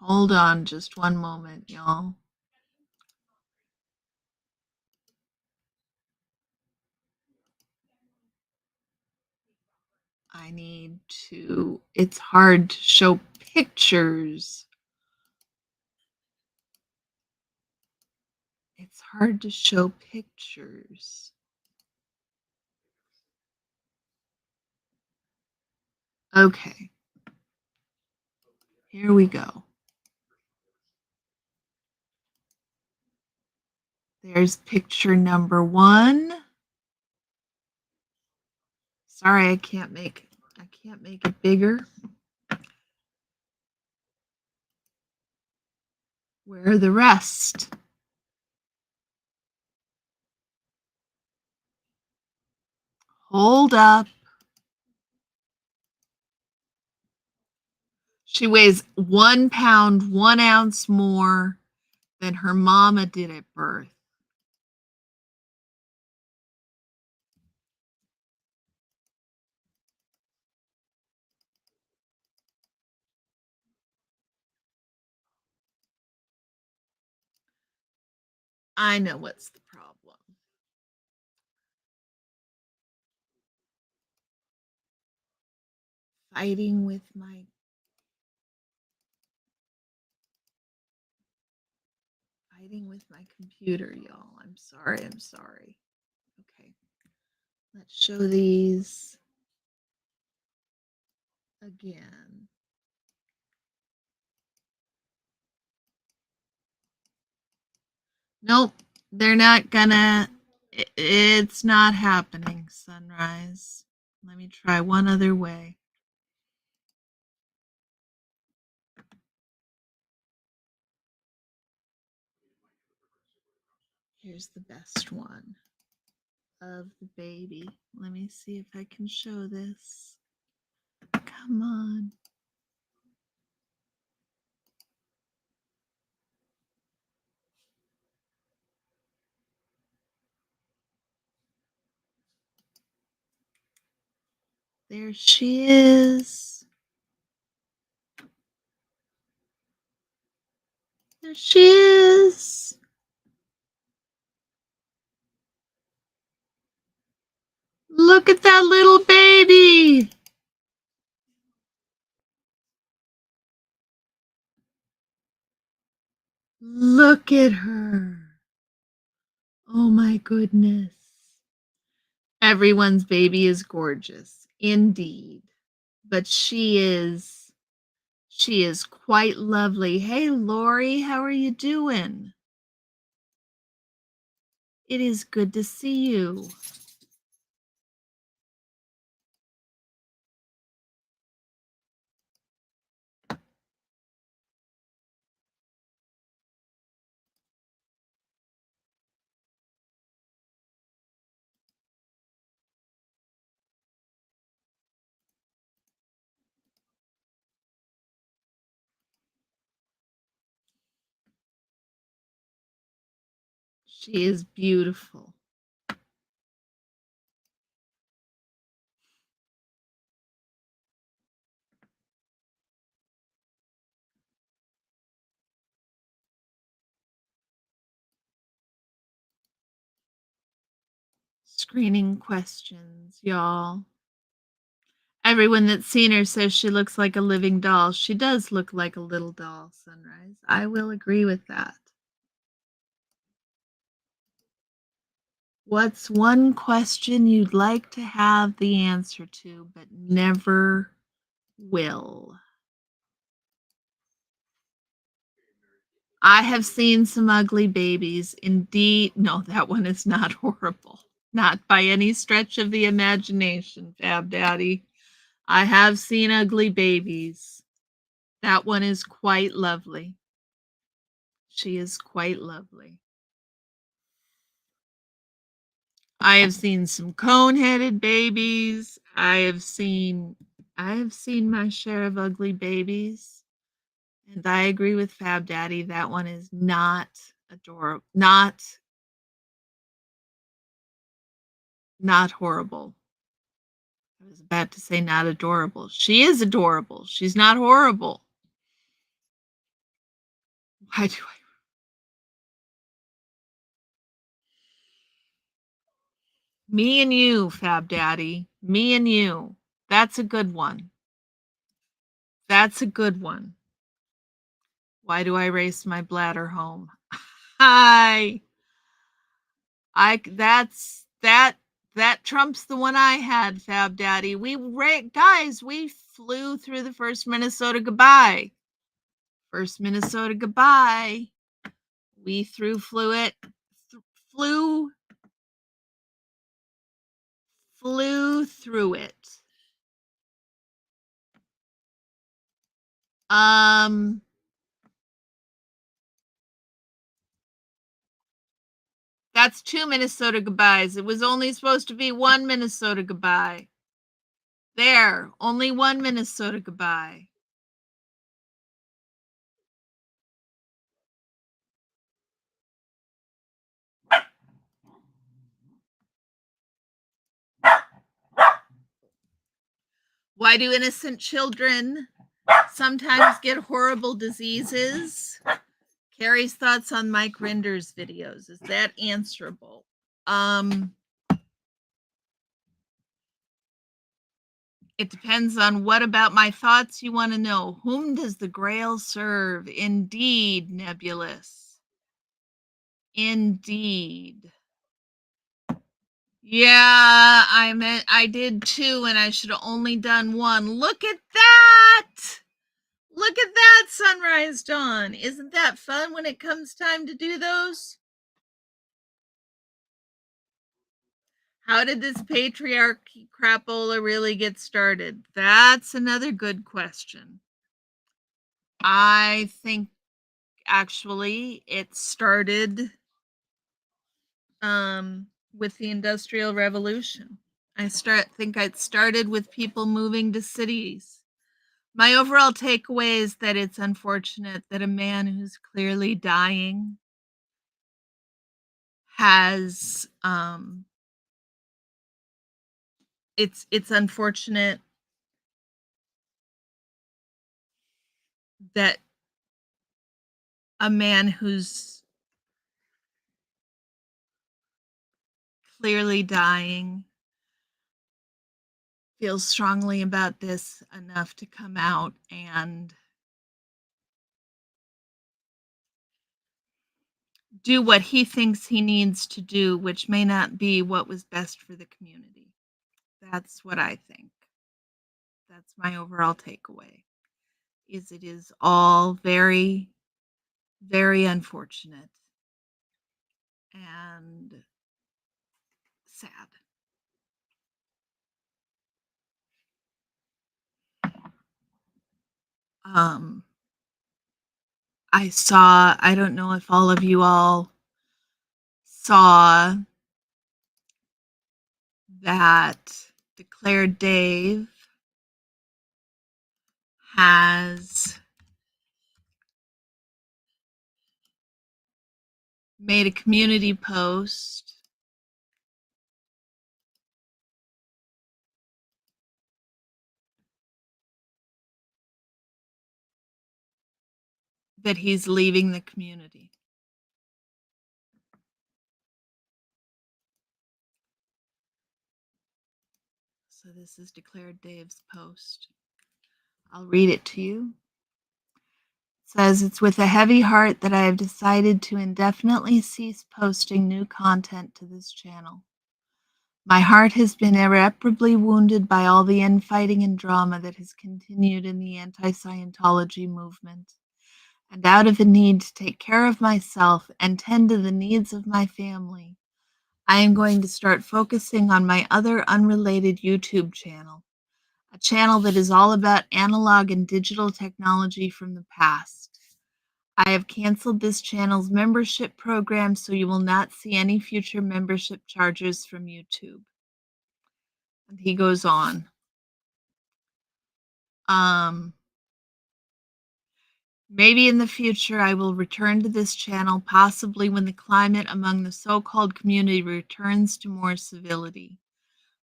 [SPEAKER 1] hold on just one moment, y'all. I need to, it's hard to show pictures. It's hard to show pictures. Okay. Here we go. There's picture number 1. Sorry, I can't make it bigger. Where are the rest? Hold up. She weighs 1 pound, 1 ounce more than her mama did at birth. I know what's the problem. Fighting with my computer, y'all. I'm sorry. Okay. Let's show these again. Nope, they're not gonna, it's not happening, Sunrise. Let me try one other way. Here's the best one of the baby. Let me see if I can show this. Come on. There she is. There she is. Look at that little baby. Look at her. Oh my goodness. Everyone's baby is gorgeous, indeed. But she is quite lovely. Hey Lori, how are you doing? It is good to see you. She is beautiful. Screening questions, y'all. Everyone that's seen her says she looks like a living doll. She does look like a little doll, Sunrise. I will agree with that. What's one question you'd like to have the answer to, but never will? I have seen some ugly babies. Indeed. No, that one is not horrible. Not by any stretch of the imagination, Fab Daddy. I have seen ugly babies. That one is quite lovely. She is quite lovely. I have seen some cone-headed babies. I have seen my share of ugly babies. And I agree with Fab Daddy. That one is not adorable. Not horrible. I was about to say not adorable. She is adorable. She's not horrible. Why do I? Me and you, Fab Daddy. Me and you. That's a good one. That's a good one. Why do I race my bladder home? Hi. That trumps the one I had, Fab Daddy. Guys, we flew through the first Minnesota goodbye. First Minnesota goodbye. We flew it. Flew through it. That's 2 Minnesota goodbyes. It was only supposed to be 1 Minnesota goodbye. There, only 1 Minnesota goodbye. Why do innocent children sometimes get horrible diseases? Karrie's thoughts on Mike Rinder's videos. Is that answerable? It depends on what about my thoughts you want to know. Whom does the Grail serve? Indeed, Nebulous. Indeed. Yeah, I did 2 and I should have only done 1. Look at that! Look at that, Sunrise Dawn. Isn't that fun when it comes time to do those? How did this patriarchy crapola really get started? That's another good question. I think actually it started with the Industrial Revolution. Think it started with people moving to cities. My overall takeaway is that it's unfortunate that a man who's clearly dying has it's unfortunate that a man who's clearly dying feels strongly about this enough to come out and do what he thinks he needs to do, which may not be what was best for the community. That's what I think. That's my overall takeaway. Is it is all very, very unfortunate and sad. Um, I don't know if all of you all saw that Declared Dave has made a community post that he's leaving the community. So this is Declared Dave's post. I'll read it to you. It says, "It's with a heavy heart that I have decided to indefinitely cease posting new content to this channel. My heart has been irreparably wounded by all the infighting and drama that has continued in the anti-Scientology movement. And out of a need to take care of myself and tend to the needs of my family, I am going to start focusing on my other unrelated YouTube channel, a channel that is all about analog and digital technology from the past. I have canceled this channel's membership program, so you will not see any future membership charges from YouTube." And he goes on. Maybe in the future I will return to this channel, possibly when the climate among the so-called community returns to more civility.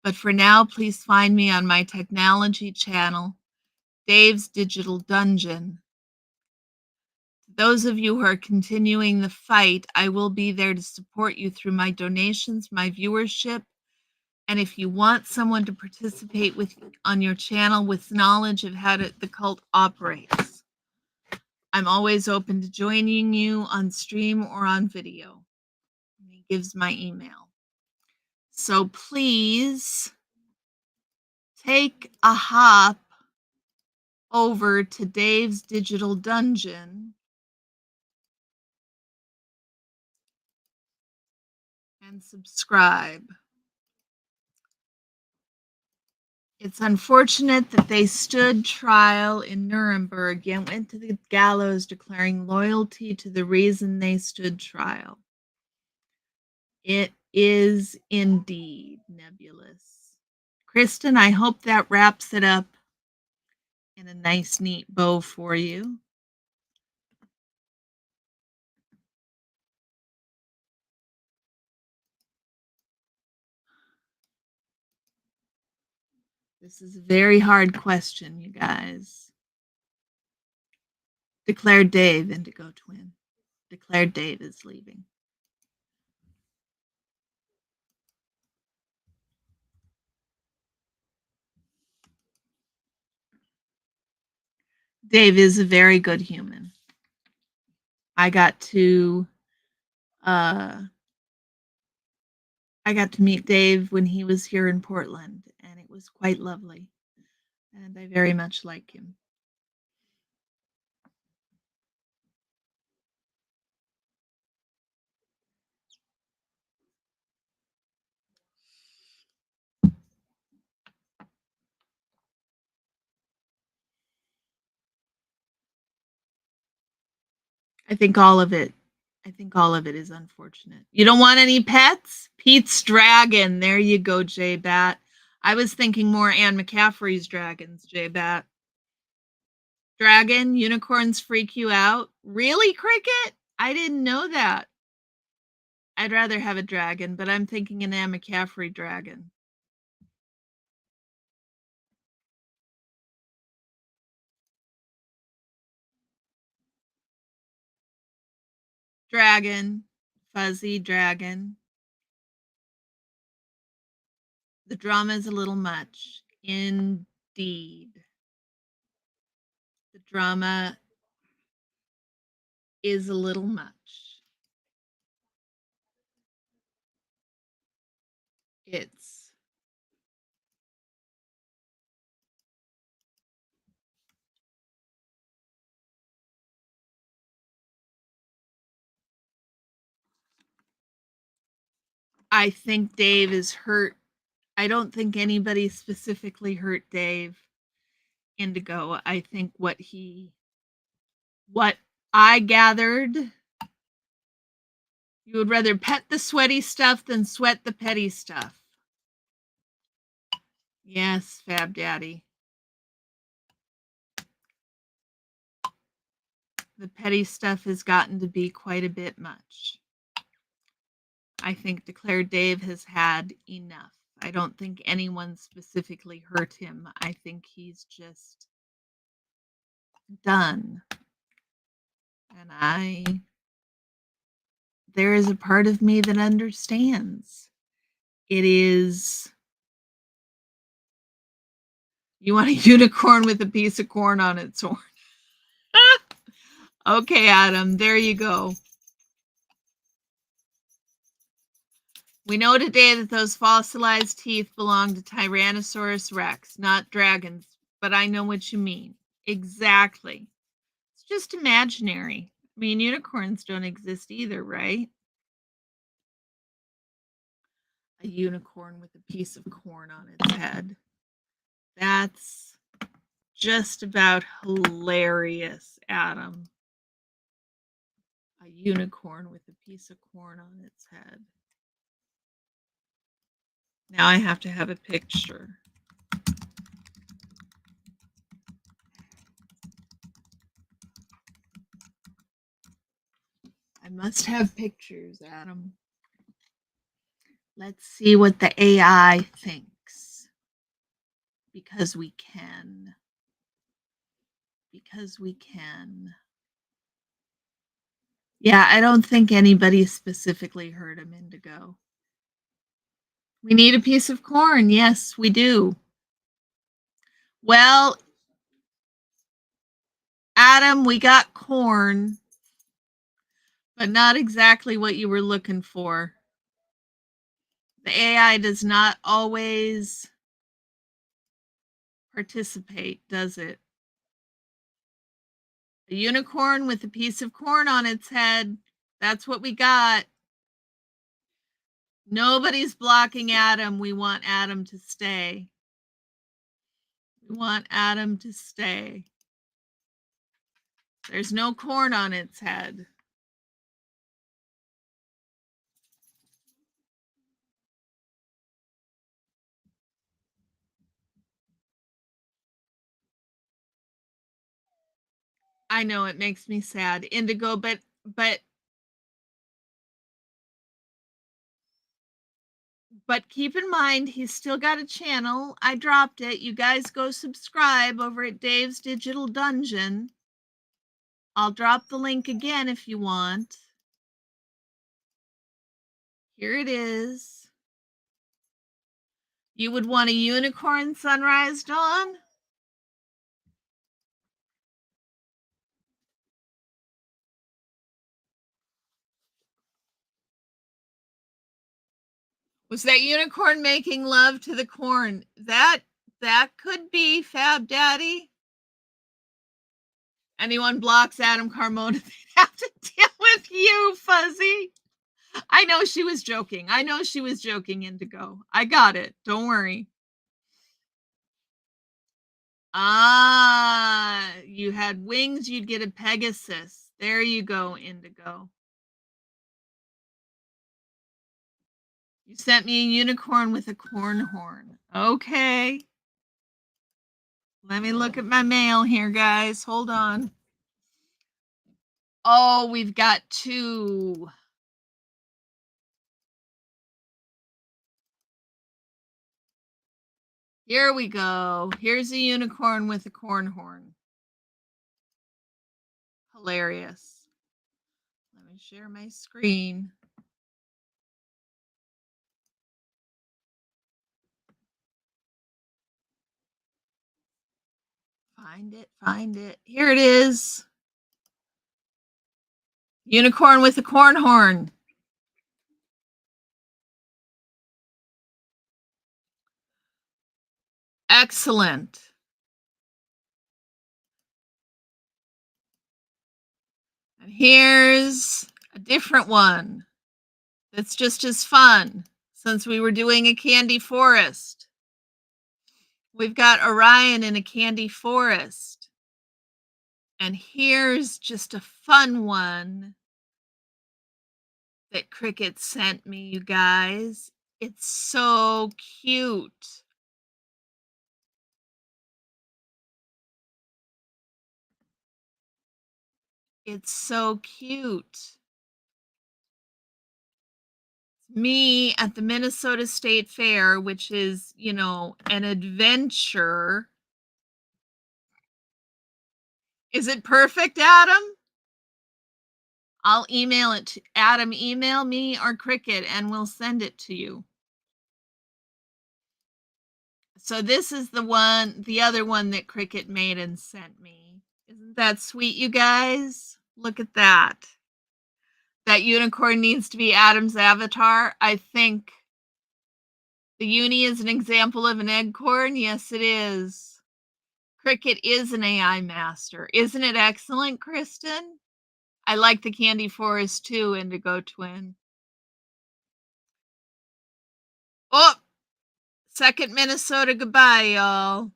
[SPEAKER 1] But for now, please find me on my technology channel, Dave's Digital Dungeon. To those of you who are continuing the fight, I will be there to support you through my donations, my viewership, and if you want someone to participate with on your channel with knowledge of how the cult operates, I'm always open to joining you on stream or on video. And he gives my email. So please take a hop over to Dave's Digital Dungeon and subscribe. It's unfortunate that they stood trial in Nuremberg and went to the gallows declaring loyalty to the reason they stood trial. It is indeed nebulous. Kristen, I hope that wraps it up in a nice, neat bow for you. This is a very hard question, you guys. Declared Dave, Indigo Twin. Declared Dave is leaving. Dave is a very good human. I got to meet Dave when he was here in Portland, and it was quite lovely. And I very much like him. I think all of it is unfortunate. You don't want any pets? Pete's dragon. There you go, J Bat. I was thinking more Anne McCaffrey's dragons, J Bat. Dragon, unicorns freak you out? Really, Cricket? I didn't know that. I'd rather have a dragon, but I'm thinking an Anne McCaffrey dragon. Dragon, fuzzy dragon. The drama is a little much. Indeed. The drama is a little much. It's I think Dave is hurt. I don't think anybody specifically hurt Dave Indigo. I think what I gathered, you would rather pet the sweaty stuff than sweat the petty stuff. Yes, Fab Daddy. The petty stuff has gotten to be quite a bit much. I think Declared Dave has had enough. I don't think anyone specifically hurt him. I think he's just done. And there is a part of me that understands. It is, you want a unicorn with a piece of corn on its horn. Okay, Adam, there you go. We know today that those fossilized teeth belong to Tyrannosaurus rex, not dragons, but I know what you mean. Exactly. It's just imaginary. I mean, unicorns don't exist either, right? A unicorn with a piece of corn on its head. That's just about hilarious, Adam. A unicorn with a piece of corn on its head. Now I have to have a picture. I must have pictures, Adam. Let's see what the AI thinks. Because we can. Because we can. Yeah, I don't think anybody specifically heard him, Indigo. We need a piece of corn. Yes, we do. Well, Adam, we got corn, but not exactly what you were looking for. The AI does not always participate, does it? A unicorn with a piece of corn on its head. That's what we got. Nobody's blocking Adam. We want Adam to stay. We want Adam to stay. There's no corn on its head. I know it makes me sad, Indigo, but keep in mind he's still got a channel. I dropped it. You guys go subscribe over at Dave's Digital Dungeon. I'll drop the link again if you want. Here it is. You would want a unicorn sunrise dawn? Was that unicorn making love to the corn? That could be, Fab Daddy. Anyone blocks Adam Carmona, they have to deal with you, Fuzzy. I know she was joking. Indigo. I got it. Don't worry. Ah, you had wings, you'd get a Pegasus. There you go, Indigo. You sent me a unicorn with a corn horn. Okay. Let me look at my mail here, guys. Hold on. Oh, we've got two. Here we go. Here's a unicorn with a corn horn. Hilarious. Let me share my screen. Find it. Here it is. Unicorn with a corn horn. Excellent. And here's a different one that's just as fun since we were doing a candy forest. We've got Orion in a candy forest. And here's just a fun one that Cricket sent me, you guys. It's so cute. It's so cute. Me at the Minnesota State Fair, which is, you know, an adventure. Is it perfect, Adam? I'll email it to Adam. Email me or Cricket and we'll send it to you. So this is the other one that Cricket made and sent me. Isn't that sweet, you guys? Look at that. That unicorn needs to be Adam's avatar. I think the uni is an example of an eggcorn. Yes, it is. Cricket is an AI master. Isn't it excellent, Kristen? I like the Candy Forest too, Indigo Twin. Oh, second Minnesota goodbye, y'all.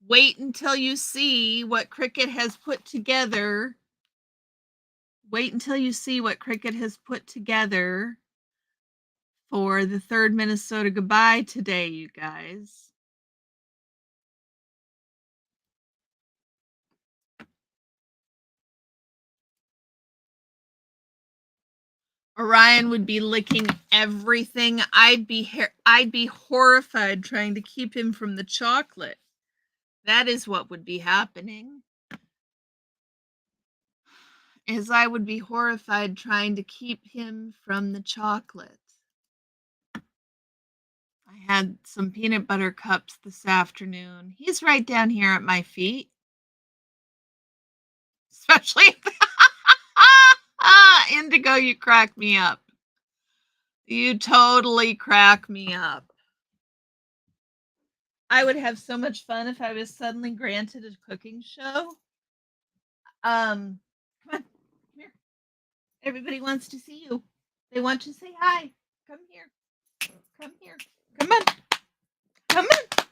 [SPEAKER 1] Wait until you see what Cricket has put together. Wait until you see what Cricket has put together for the third Minnesota goodbye today, you guys. Orion would be licking everything. I'd be horrified trying to keep him from the chocolate. That is what would be happening. As I would be horrified trying to keep him from the chocolate. I had some peanut butter cups this afternoon. He's right down here at my feet. Especially Indigo, you crack me up. You totally crack me up. I would have so much fun if I was suddenly granted a cooking show. Come on, here. Everybody wants to see you. They want to say hi. Come here. Come here. Come on. Come on.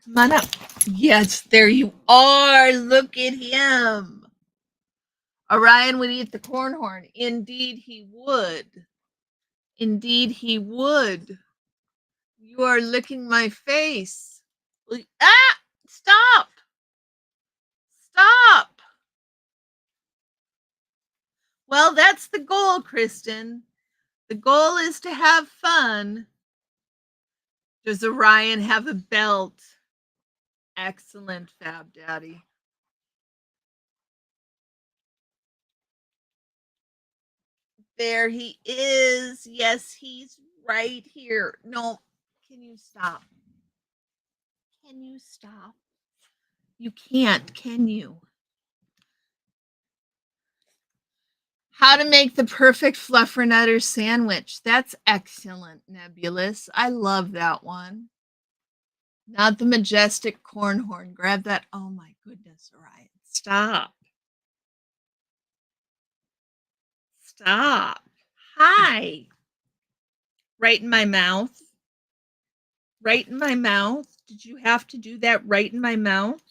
[SPEAKER 1] Come on up. Yes, there you are. Look at him. Orion would eat the corn horn. Indeed, he would. Indeed, he would. You are licking my face. Ah! Stop! Stop! Well, that's the goal, Kristen. The goal is to have fun. Does Orion have a belt? Excellent, Fab Daddy. There he is. Yes, he's right here. No, can you stop? Can you stop? You can't, can you? How to make the perfect fluffernutter sandwich. That's excellent, Nebulous. I love that one. Not the majestic cornhorn. Grab that. Oh my goodness, Orion. Stop. Stop. Hi. Right in my mouth. Right in my mouth. Did you have to do that right in my mouth?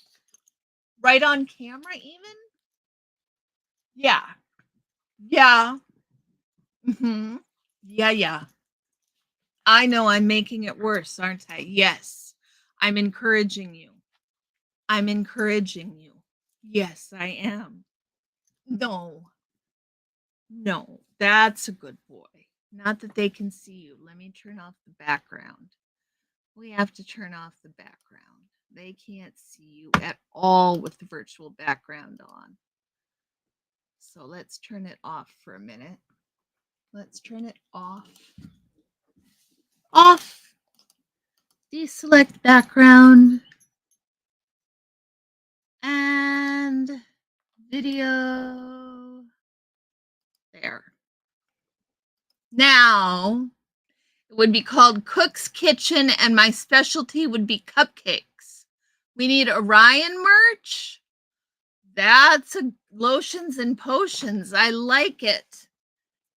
[SPEAKER 1] Right on camera, even? Yeah. Yeah. Mm-hmm. Yeah. I know I'm making it worse, aren't I? Yes. I'm encouraging you. I'm encouraging you. Yes, I am. No. No, that's a good boy. Not that they can see you. Let me turn off the background. We have to turn off the background. They can't see you at all with the virtual background on. So let's turn it off for a minute. Let's turn it off. Off. Deselect background. video. There. Now, it would be called Cook's Kitchen, and my specialty would be cupcakes. We need Orion merch. That's lotions and potions. I like it.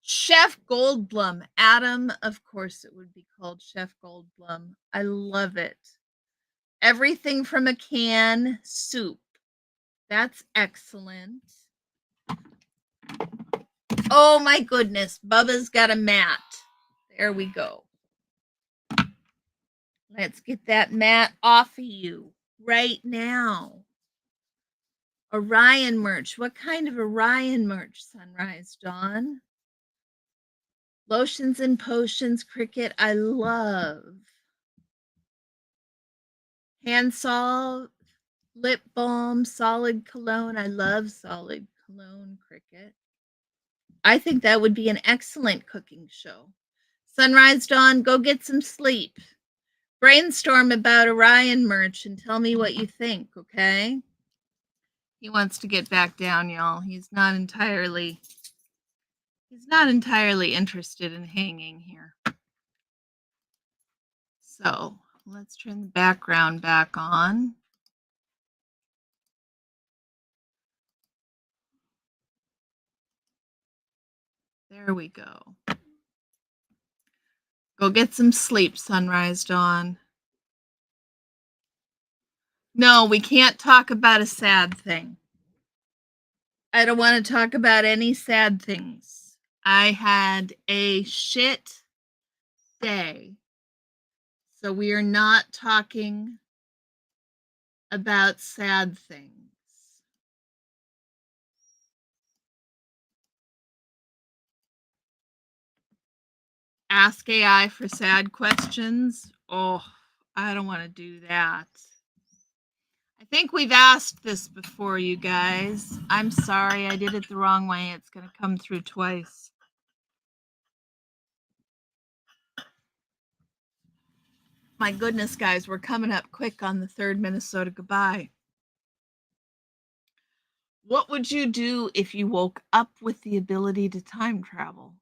[SPEAKER 1] Chef Goldblum. Adam, of course it would be called Chef Goldblum. I love it. Everything from a can. Soup. That's excellent. Oh my goodness. Bubba's got a mat. There we go. Let's get that mat off of you right now. Orion merch. What kind of Orion merch, Sunrise Dawn? Lotions and potions, Cricket. I love. Hand salve, lip balm, solid cologne. I love solid cologne, Cricket. I think that would be an excellent cooking show. Sunrise Dawn, go get some sleep. Brainstorm about Orion merch and tell me what you think, okay? He wants to get back down, y'all. He's not entirely interested in hanging here. So let's turn the background back on. There we go. Go get some sleep, Sunrise Dawn. No, we can't talk about a sad thing. I don't want to talk about any sad things. I had a shit day. So we are not talking about sad things. Ask AI for sad questions. Oh, I don't want to do that. I think we've asked this before, you guys. I'm sorry, I did it the wrong way. It's going to come through twice. My goodness, guys, we're coming up quick on the third Minnesota goodbye. What would you do if you woke up with the ability to time travel?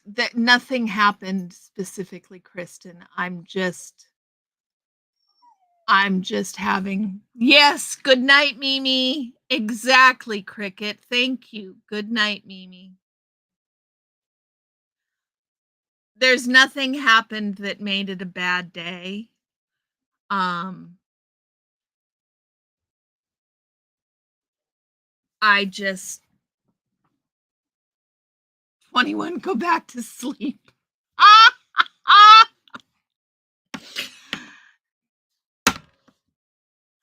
[SPEAKER 1] That nothing happened specifically, Kristen. I'm just having, yes, good night, Mimi. Exactly, Cricket. Thank you. Good night, Mimi. There's nothing happened that made it a bad day. I just 21, go back to sleep.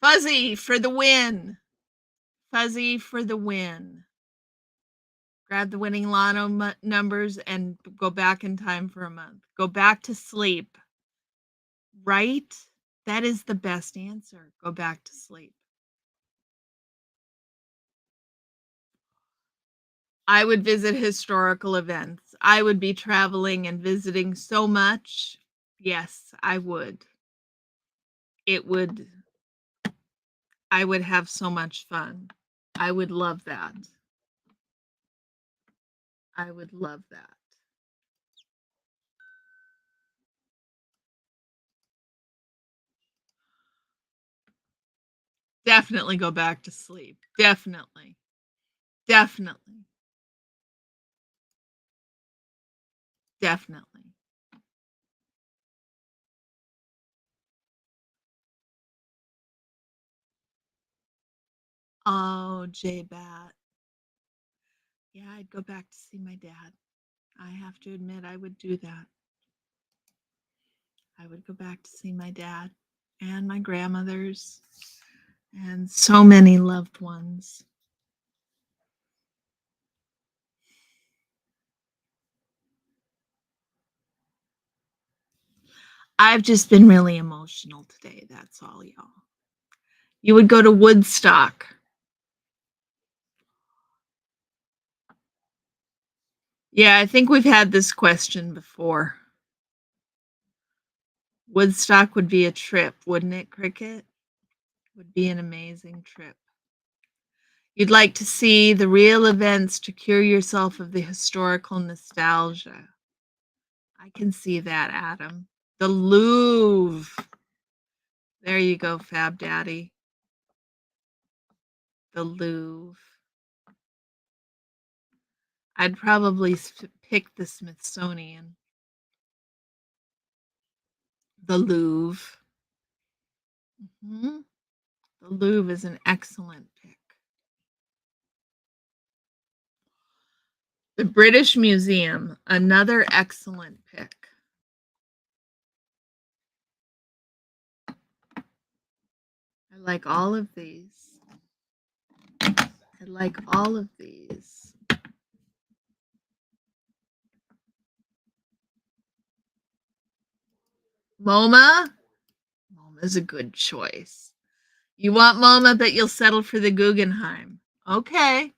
[SPEAKER 1] Fuzzy for the win. Fuzzy for the win. Grab the winning lotto numbers and go back in time for a month. Go back to sleep. Right? That is the best answer. Go back to sleep. I would visit historical events. I would be traveling and visiting so much. Yes, I would. I would have so much fun. I would love that. I would love that. Definitely go back to sleep. Definitely. Definitely. Definitely. Oh, J-Bat. Yeah, I'd go back to see my dad. I have to admit, I would do that. I would go back to see my dad and my grandmothers and so many loved ones. I've just been really emotional today. That's all, y'all. You would go to Woodstock. Yeah, I think we've had this question before. Woodstock would be a trip, wouldn't it, Cricket? Would be an amazing trip. You'd like to see the real events to cure yourself of the historical nostalgia. I can see that, Adam. The Louvre. There you go, Fab Daddy. The Louvre. I'd probably pick the Smithsonian. The Louvre. Mhm. The Louvre is an excellent pick. The British Museum, another excellent pick. I like all of these. I like all of these. MoMA? MoMA's a good choice. You want MoMA, but you'll settle for the Guggenheim. Okay.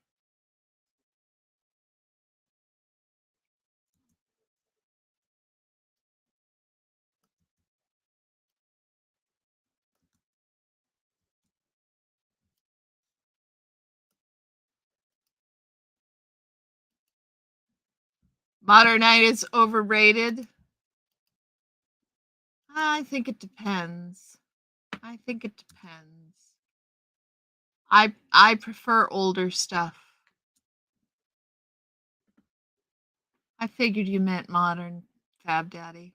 [SPEAKER 1] Modern art is overrated. I think it depends. I think it depends. I prefer older stuff. I figured you meant modern, Fab Daddy.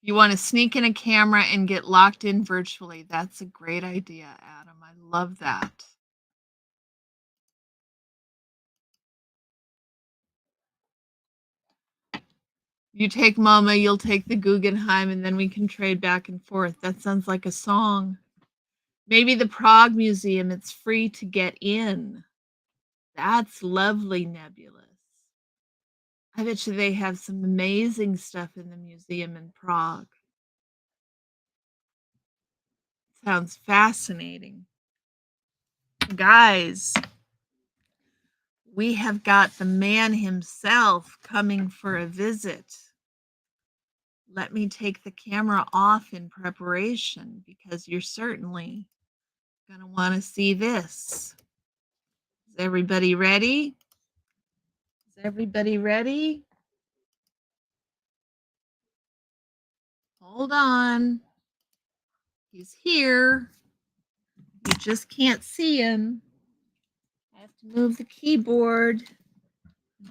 [SPEAKER 1] You want to sneak in a camera and get locked in virtually. That's a great idea, Adam. I love that. You take Mama, you'll take the Guggenheim, and then we can trade back and forth. That sounds like a song. Maybe the Prague Museum, it's free to get in. That's lovely, Nebulous. I bet you they have some amazing stuff in the museum in Prague. Sounds fascinating. Guys, we have got the man himself coming for a visit. Let me take the camera off in preparation because you're certainly going to want to see this. Is everybody ready? Is everybody ready? Hold on. He's here. You just can't see him. I have to move the keyboard,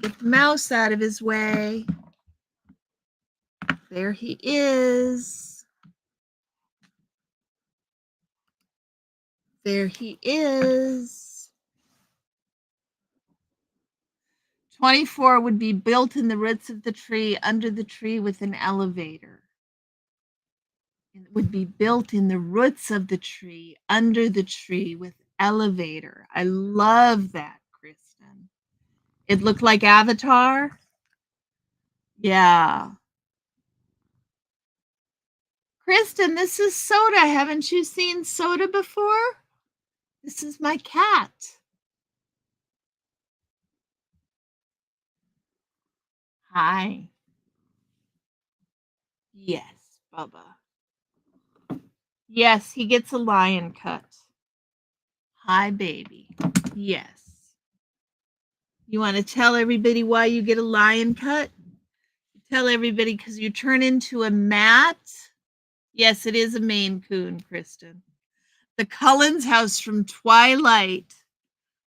[SPEAKER 1] get the mouse out of his way. There he is. There he is. 24 would be built in the roots of the tree, under the tree with an elevator. It would be built in the roots of the tree, under the tree with elevator. I love that, Kristen. It looked like Avatar. Yeah. Kristen, this is Soda. Haven't you seen Soda before? This is my cat. Hi. Yes, Bubba. Yes, he gets a lion cut. Hi, baby. Yes. You want to tell everybody why you get a lion cut? Tell everybody because you turn into a mat. Yes, it is a Maine Coon, Kristen. The Cullens house from Twilight.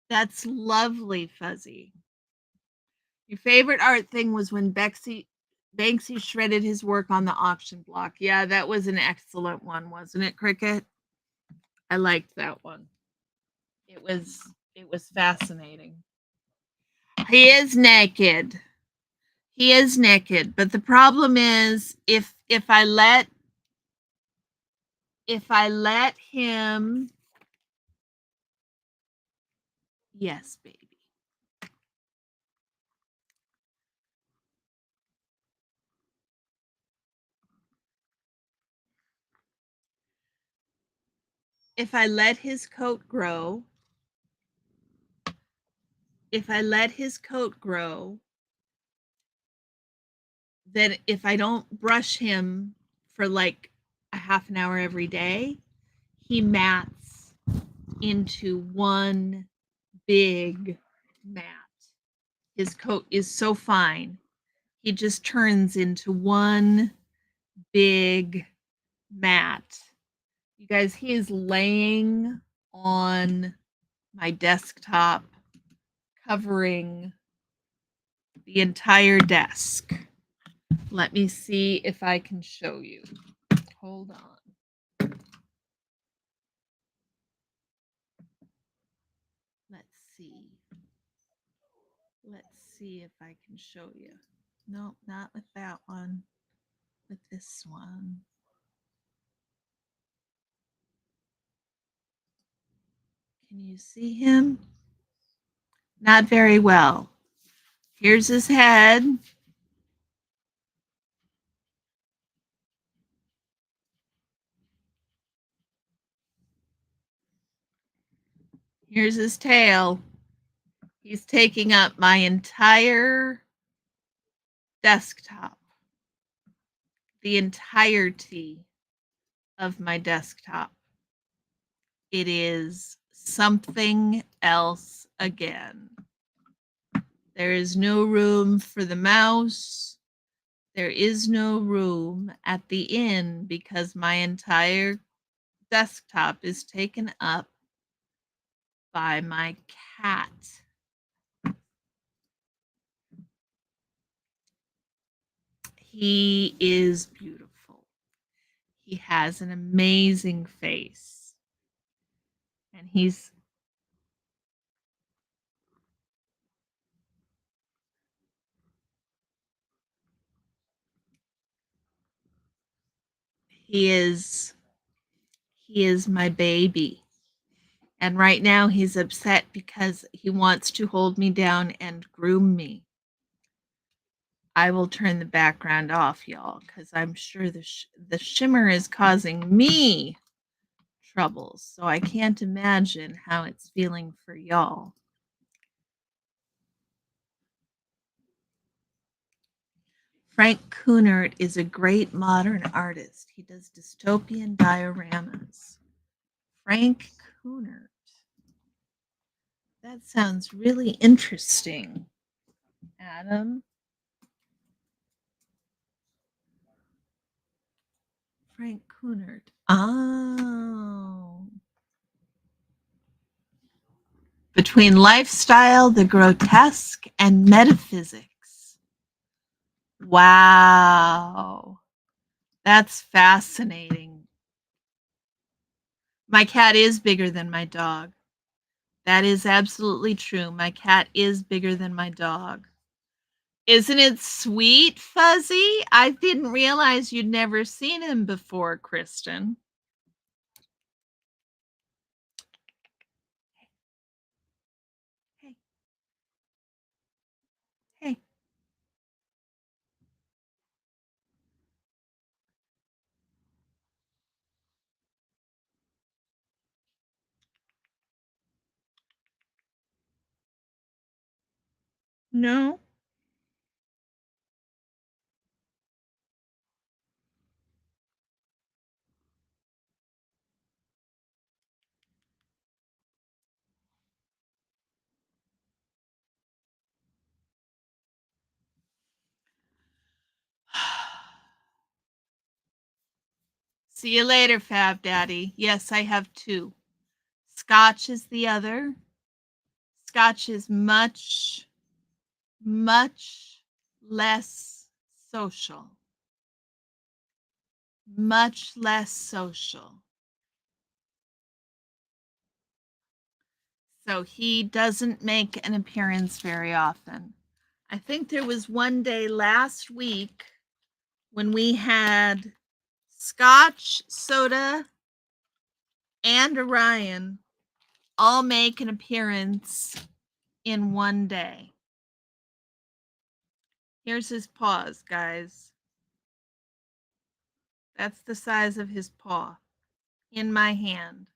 [SPEAKER 1] That's lovely, Fuzzy. Your favorite art thing was when Banksy shredded his work on the auction block. Yeah, that was an excellent one, wasn't it, Cricket? I liked that one. It was fascinating. He is naked. He is naked, but the problem is if I let him. Yes, baby. If I let his coat grow, if I let his coat grow, then if I don't brush him for like a half an hour every day, he mats into one big mat. His coat is so fine. He just turns into one big mat. You guys, he is laying on my desktop, covering the entire desk. Let me see if I can show you. Hold on. Let's see. Let's see if I can show you. No, not with that one. With this one. Can you see him? Not very well. Here's his head. Here's his tail. He's taking up my entire desktop, the entirety of my desktop. It is something else again. There is no room for the mouse. There is no room at the inn because my entire desktop is taken up by my cat. He is beautiful. He has an amazing face. And he is my baby. And right now he's upset because he wants to hold me down and groom me. I will turn the background off, y'all, because I'm sure the shimmer is causing me troubles. So I can't imagine how it's feeling for y'all. Frank Kunert is a great modern artist. He does dystopian dioramas. Frank Kunert. That sounds really interesting. Adam. Frank Kunert. Oh. Between lifestyle, the grotesque, and metaphysics. Wow. That's fascinating. My cat is bigger than my dog. That is absolutely true. My cat is bigger than my dog. Isn't it sweet, Fuzzy? I didn't realize you'd never seen him before, Kristen. Hey. Hey. No. See you later, Fab Daddy. Yes, I have two. Scotch is the other. Scotch is much, much less social. Much less social. So he doesn't make an appearance very often. I think there was one day last week when we had Scotch, soda, and Orion all make an appearance in one day. Here's his paws, guys. That's the size of his paw in my hand.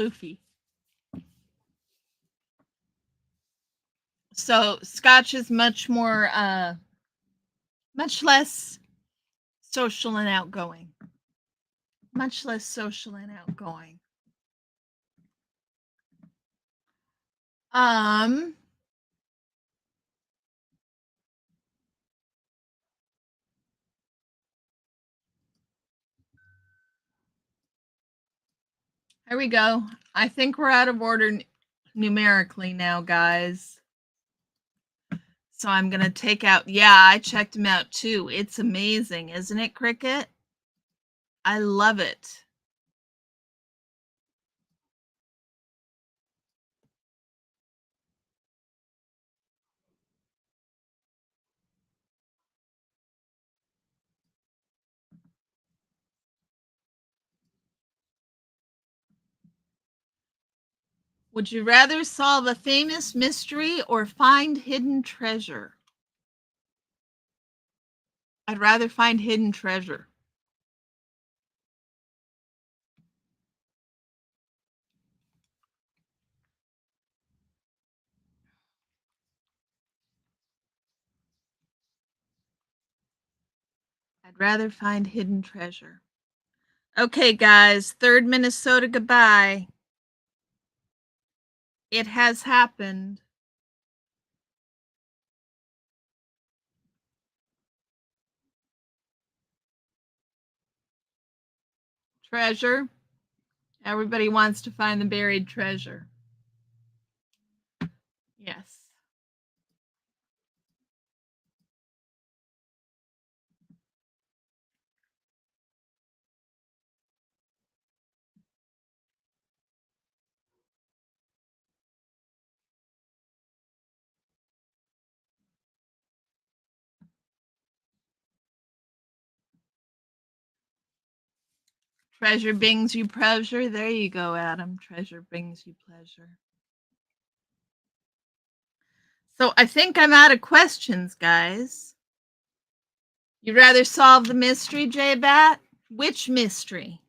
[SPEAKER 1] floofy. So Scotch is much more, much less social and outgoing. Much less social and outgoing. Here we go. I think we're out of order numerically now, guys. So I'm going to take out, yeah, I checked him out too. It's amazing, isn't it, Cricket? I love it. Would you rather solve a famous mystery or find hidden treasure? I'd rather find hidden treasure. I'd rather find hidden treasure. Okay, guys, third Minnesota goodbye. It has happened. Treasure. Everybody wants to find the buried treasure. Yes. Treasure brings you pleasure. There you go, Adam. Treasure brings you pleasure. So I think I'm out of questions, guys. You'd rather solve the mystery, J-Bat? Which mystery?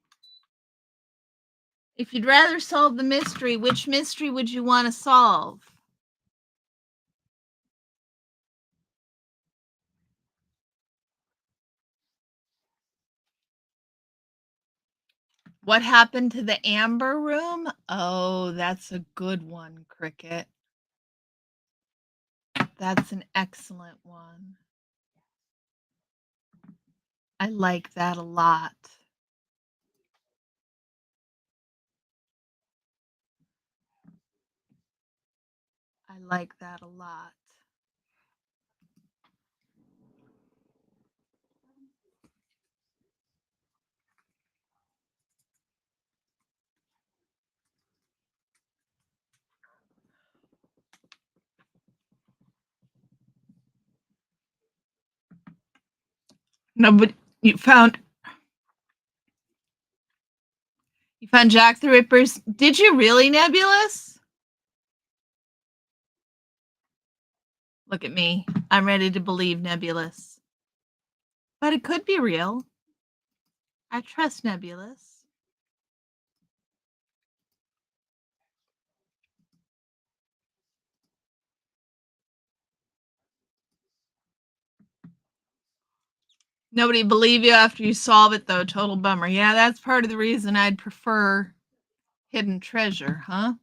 [SPEAKER 1] If you'd rather solve the mystery, which mystery would you want to solve? What happened to the Amber Room? Oh, that's a good one, Cricket. That's an excellent one. I like that a lot. I like that a lot. No, but you found Jack the Ripper's. Did you really, Nebulous? Look at me. I'm ready to believe Nebulous. But it could be real. I trust Nebulous. Nobody believe you after you solve it, though. Total bummer. Yeah, that's part of the reason I'd prefer hidden treasure, huh?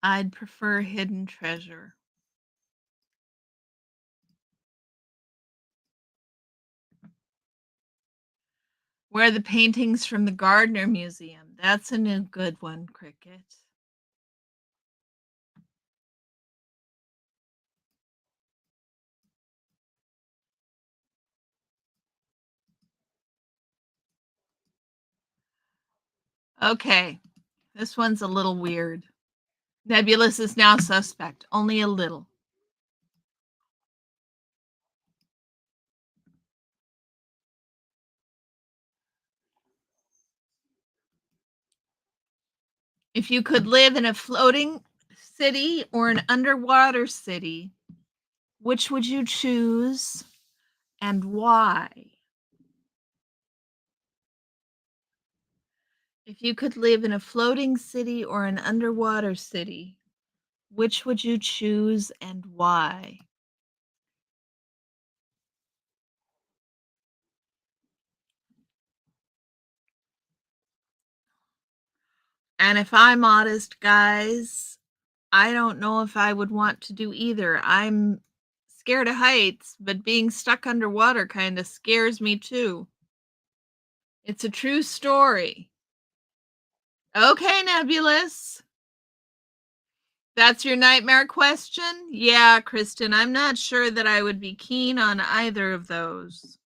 [SPEAKER 1] I'd prefer hidden treasure. Where are the paintings from the Gardner Museum? That's a new good one, Cricket. Okay, this one's a little weird. Nebulous is now suspect, only a little. If you could live in a floating city or an underwater city, which would you choose and why? If you could live in a floating city or an underwater city, which would you choose and why? And if I'm honest, guys, I don't know if I would want to do either. I'm scared of heights, but being stuck underwater kind of scares me too. It's a true story. Okay, Nebulous. That's your nightmare question? Yeah, Kristen, I'm not sure that I would be keen on either of those.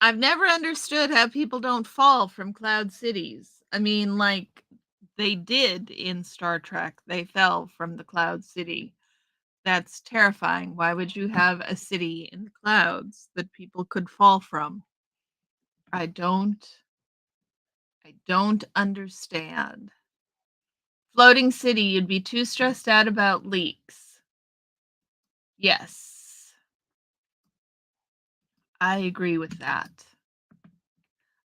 [SPEAKER 1] I've never understood how people don't fall from cloud cities. I mean, like they did in Star Trek. They fell from the cloud city. That's terrifying. Why would you have a city in the clouds that people could fall from? I don't I don't understand. Floating city, you'd be too stressed out about leaks. Yes, I agree with that.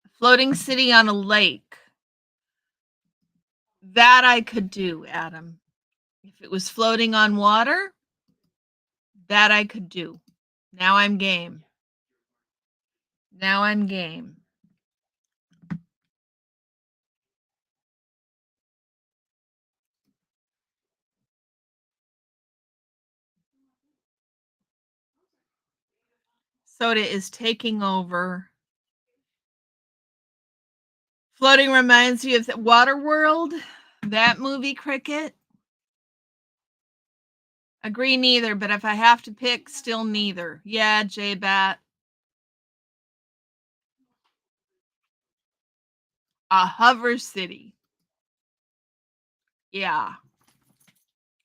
[SPEAKER 1] A floating city on a lake. That I could do, Adam. If it was floating on water, that I could do. Now I'm game. Now I'm game. Soda is taking over. Floating reminds you of the Waterworld, that movie, Cricket. Agree neither, but if I have to pick, still neither. Yeah, J-Bat. A hover city. Yeah.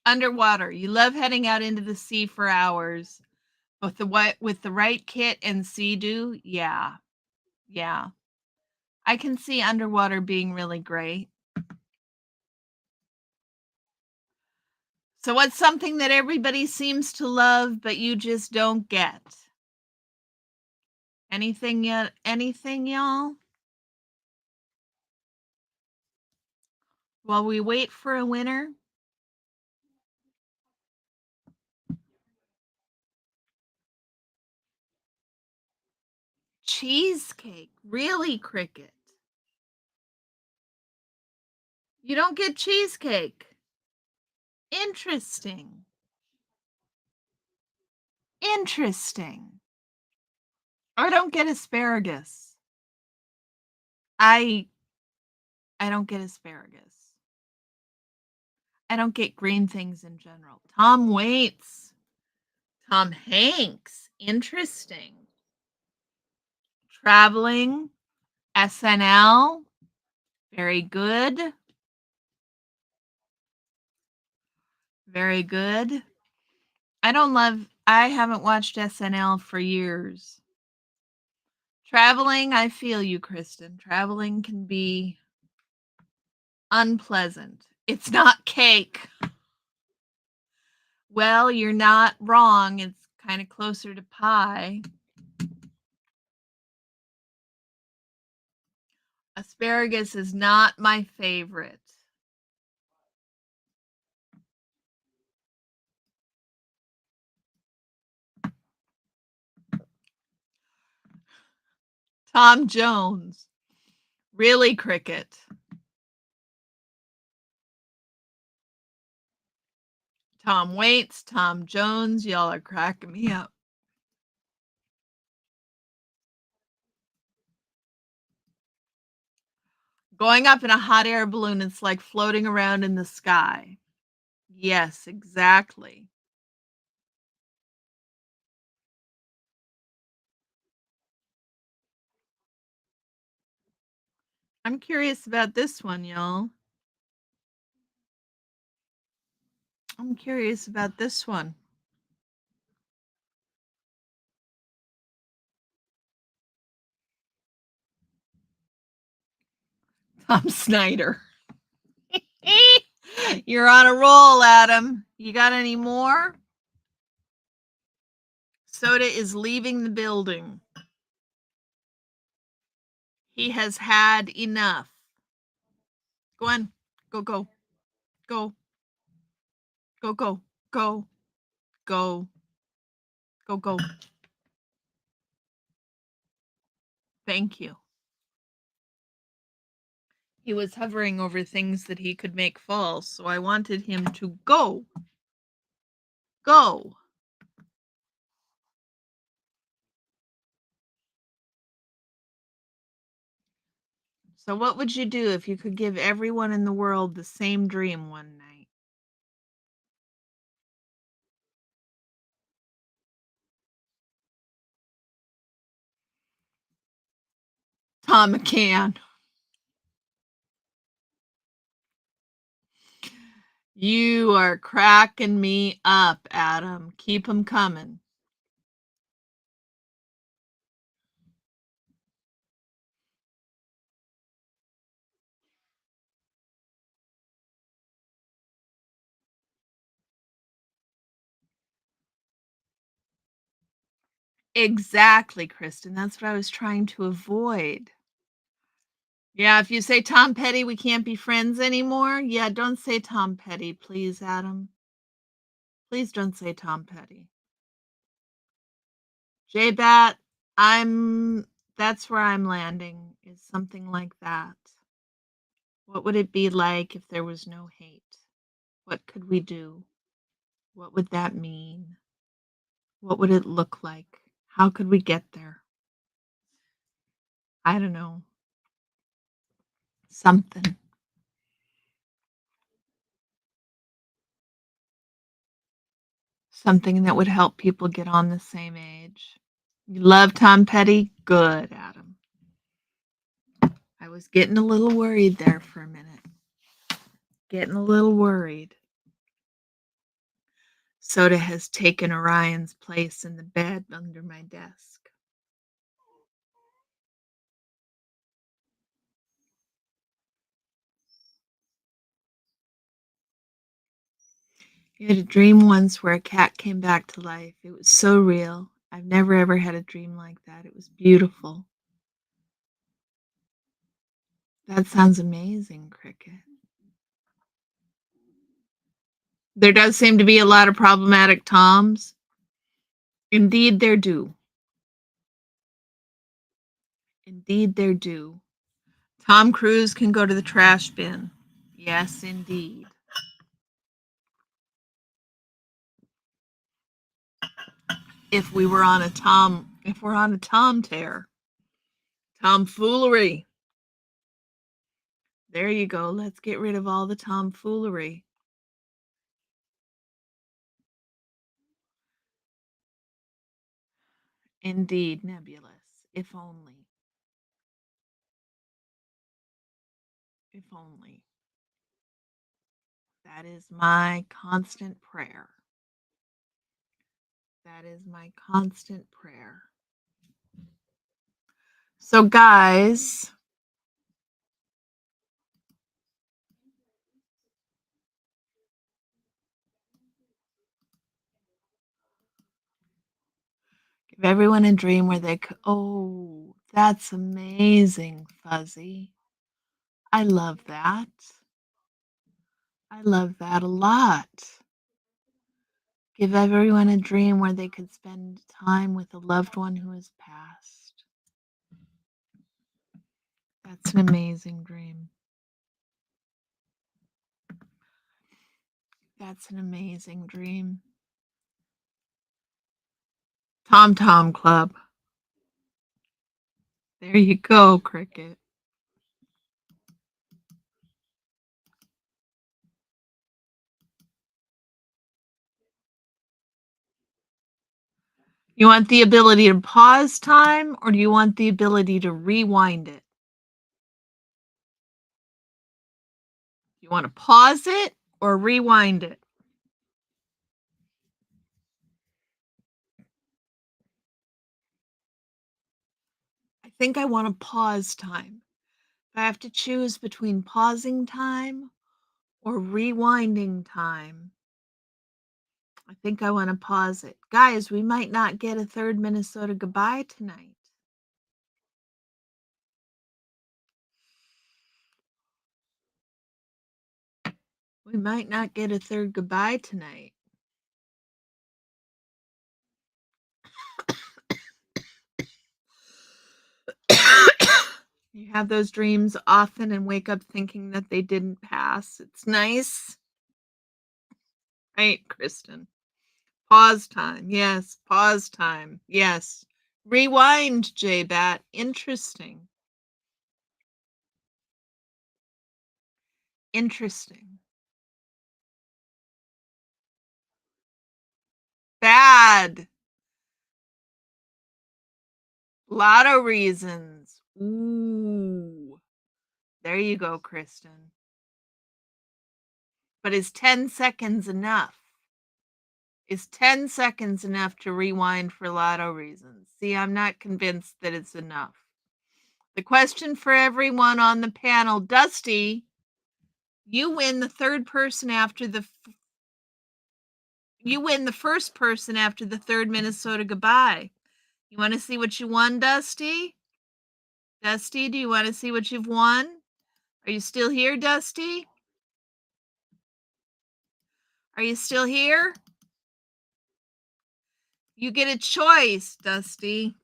[SPEAKER 1] Underwater. You love heading out into the sea for hours. With the right kit and sea-doo, yeah. Yeah. I can see underwater being really great. So what's something that everybody seems to love but you just don't get? Anything yet? Anything, y'all? While we wait for a winner, cheesecake. Really, Cricket? You don't get cheesecake. Interesting. Interesting. I don't get asparagus. I I don't get asparagus. I don't get green things in general. Tom Waits. Tom Hanks. Interesting. Traveling. SNL. Very good. Very good. I haven't watched SNL for years. Traveling, I feel you, Kristen. Traveling can be unpleasant. It's not cake. Well, you're not wrong. It's kind of closer to pie. Asparagus is not my favorite. Tom Jones. Really, Cricket? Tom Waits, Tom Jones, y'all are cracking me up. Going up in a hot air balloon, it's like floating around in the sky. Yes, exactly. I'm curious about this one, y'all. I'm curious about this one. Tom Snyder. You're on a roll, Adam. You got any more? Soda is leaving the building. He has had enough. Go on. Go, go, go, go, go, go, go, go, go. Thank you. He was hovering over things that he could make fall, so I wanted him to go. Go. So what would you do if you could give everyone in the world the same dream one night? Tom McCann. You are cracking me up, Adam. Keep 'em coming. Exactly, Kristen. That's what I was trying to avoid. Yeah, if you say Tom Petty, we can't be friends anymore. Yeah, don't say Tom Petty, please, Adam. Please don't say Tom Petty. J Bat, that's where I'm landing, is something like that. What would it be like if there was no hate? What could we do? What would that mean? What would it look like? How could we get there? I don't know. Something. Something that would help people get on the same age. You love Tom Petty? Good, Adam. I was getting a little worried there for a minute. Getting a little worried. Soda has taken Orion's place in the bed under my desk. I had a dream once where a cat came back to life. It was so real. I've never ever had a dream like that. It was beautiful. That sounds amazing, Cricket. There does seem to be a lot of problematic Toms. Indeed, there do. Indeed, there do. Tom Cruise can go to the trash bin. Yes, indeed. If we're on a Tom tear. Tomfoolery. There you go. Let's get rid of all the tomfoolery. Indeed, nebulous. If only. If only. That is my constant prayer. That is my constant prayer. So, guys, give everyone a dream where they could. Oh, that's amazing, Fuzzy. I love that. I love that a lot. Give everyone a dream where they could spend time with a loved one who has passed. That's an amazing dream. That's an amazing dream. Tom Tom Club. There you go, Cricket. You want the ability to pause time, or do you want the ability to rewind it? You want to pause it or rewind it? I think I want to pause time. If I have to choose between pausing time or rewinding time, I think I want to pause it. Guys, we might not get a third Minnesota goodbye tonight. We might not get a third goodbye tonight. You have those dreams often and wake up thinking that they didn't pass. It's nice. Right, Kristen? Pause time. Yes, pause time. Yes. Rewind, J-Bat. Interesting. Interesting. Bad. Lot of reasons. Ooh. There you go, Kristen. But is 10 seconds enough? Is 10 seconds enough to rewind for lotto reasons? See, I'm not convinced that it's enough. The question for everyone on the panel, Dusty, you win the third person after the you win the first person after the third Minnesota goodbye. You want to see what you won, Dusty? Dusty, do you want to see what you've won? Are you still here, Dusty? Are you still here? You get a choice, Dusty.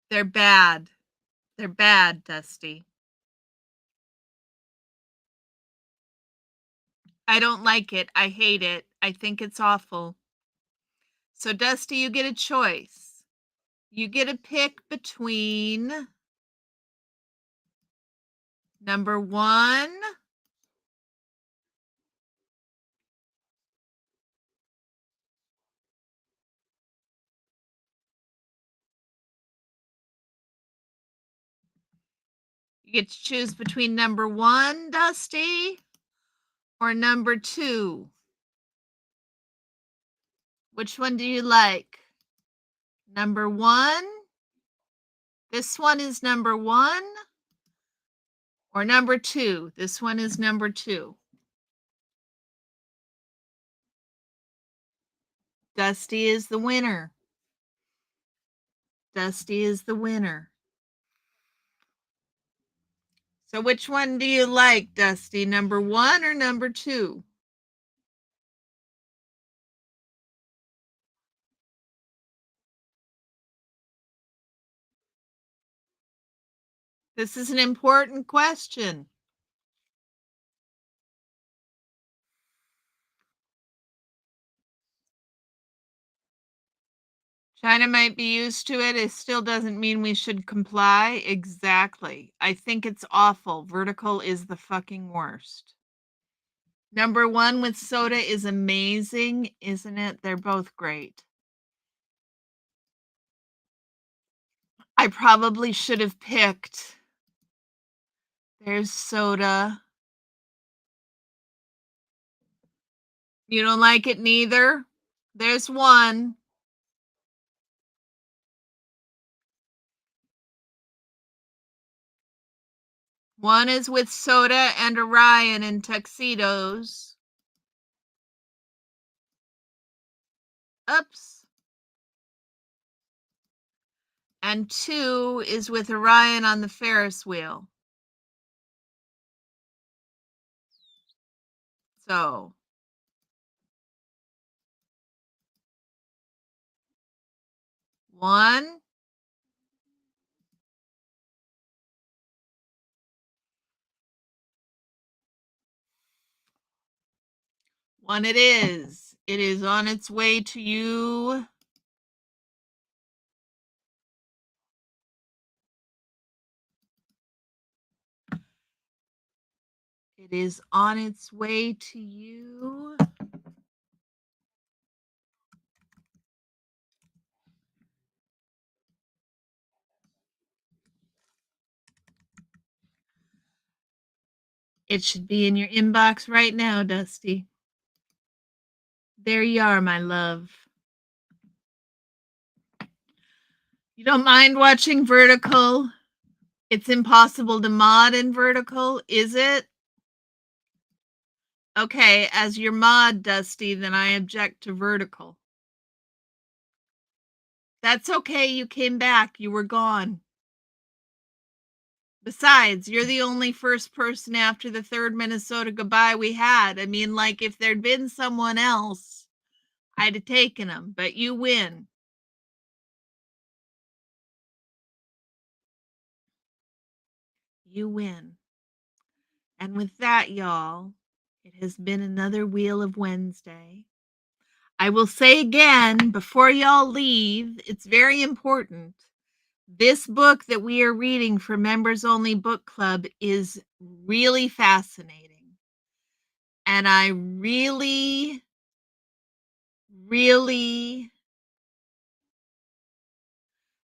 [SPEAKER 1] They're bad. They're bad, Dusty. I don't like it. I hate it. I think it's awful. So, Dusty, you get a choice. You get to pick between number 1, you get to choose between number 1, Dusty, or number 2. Which one do you like? Number 1? This one is number 1? Or number 2? This one is number 2. Dusty is the winner. Dusty is the winner. So which one do you like, Dusty? Number 1 or number 2? This is an important question. China might be used to it. It still doesn't mean we should comply. Exactly. I think it's awful. Vertical is the fucking worst. Number 1 with soda is amazing, isn't it? They're both great. I probably should have picked. There's soda. You don't like it neither? There's one. One is with soda and Orion in tuxedos. Oops. And 2 is with Orion on the Ferris wheel. So, one. One it is. It is on its way to you. It is on its way to you. It should be in your inbox right now, Dusty. There you are, my love. You don't mind watching Vertical? It's impossible to mod in Vertical, is it? Okay, as your mod, Dusty, then I object to Vertical. That's okay, you came back. You were gone. Besides, you're the only first person after the third Minnesota goodbye we had. I mean, like, if there'd been someone else, I'd have taken them, but you win. You win. And with that, y'all, it has been another Wheel of Wednesday. I will say again, before y'all leave, it's very important. This book that we are reading for Members Only Book Club is really fascinating. And I really, really,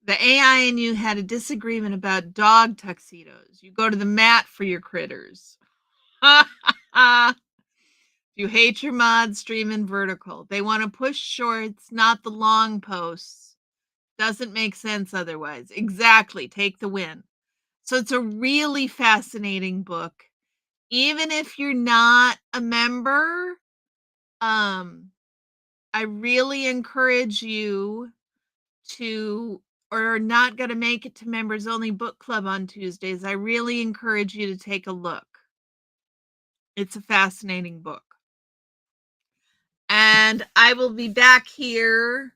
[SPEAKER 1] the AI and you had a disagreement about dog tuxedos. You go to the mat for your critters. You hate your mods, stream and vertical. They want to push shorts, not the long posts. Doesn't make sense otherwise. Exactly. Take the win. So it's a really fascinating book. Even if you're not a member, I really encourage you to, or are not going to make it to Members Only Book Club on Tuesdays, I really encourage you to take a look. It's a fascinating book. And I will be back here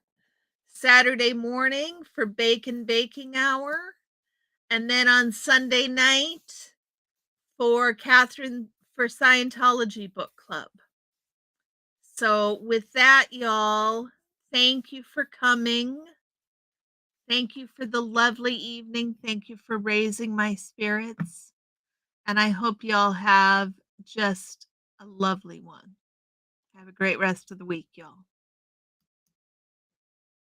[SPEAKER 1] Saturday morning for Bacon Baking Hour. And then on Sunday night for Catherine for Scientology Book Club. So with that, y'all, thank you for coming. Thank you for the lovely evening. Thank you for raising my spirits. And I hope y'all have just a lovely one. Have a great rest of the week, y'all.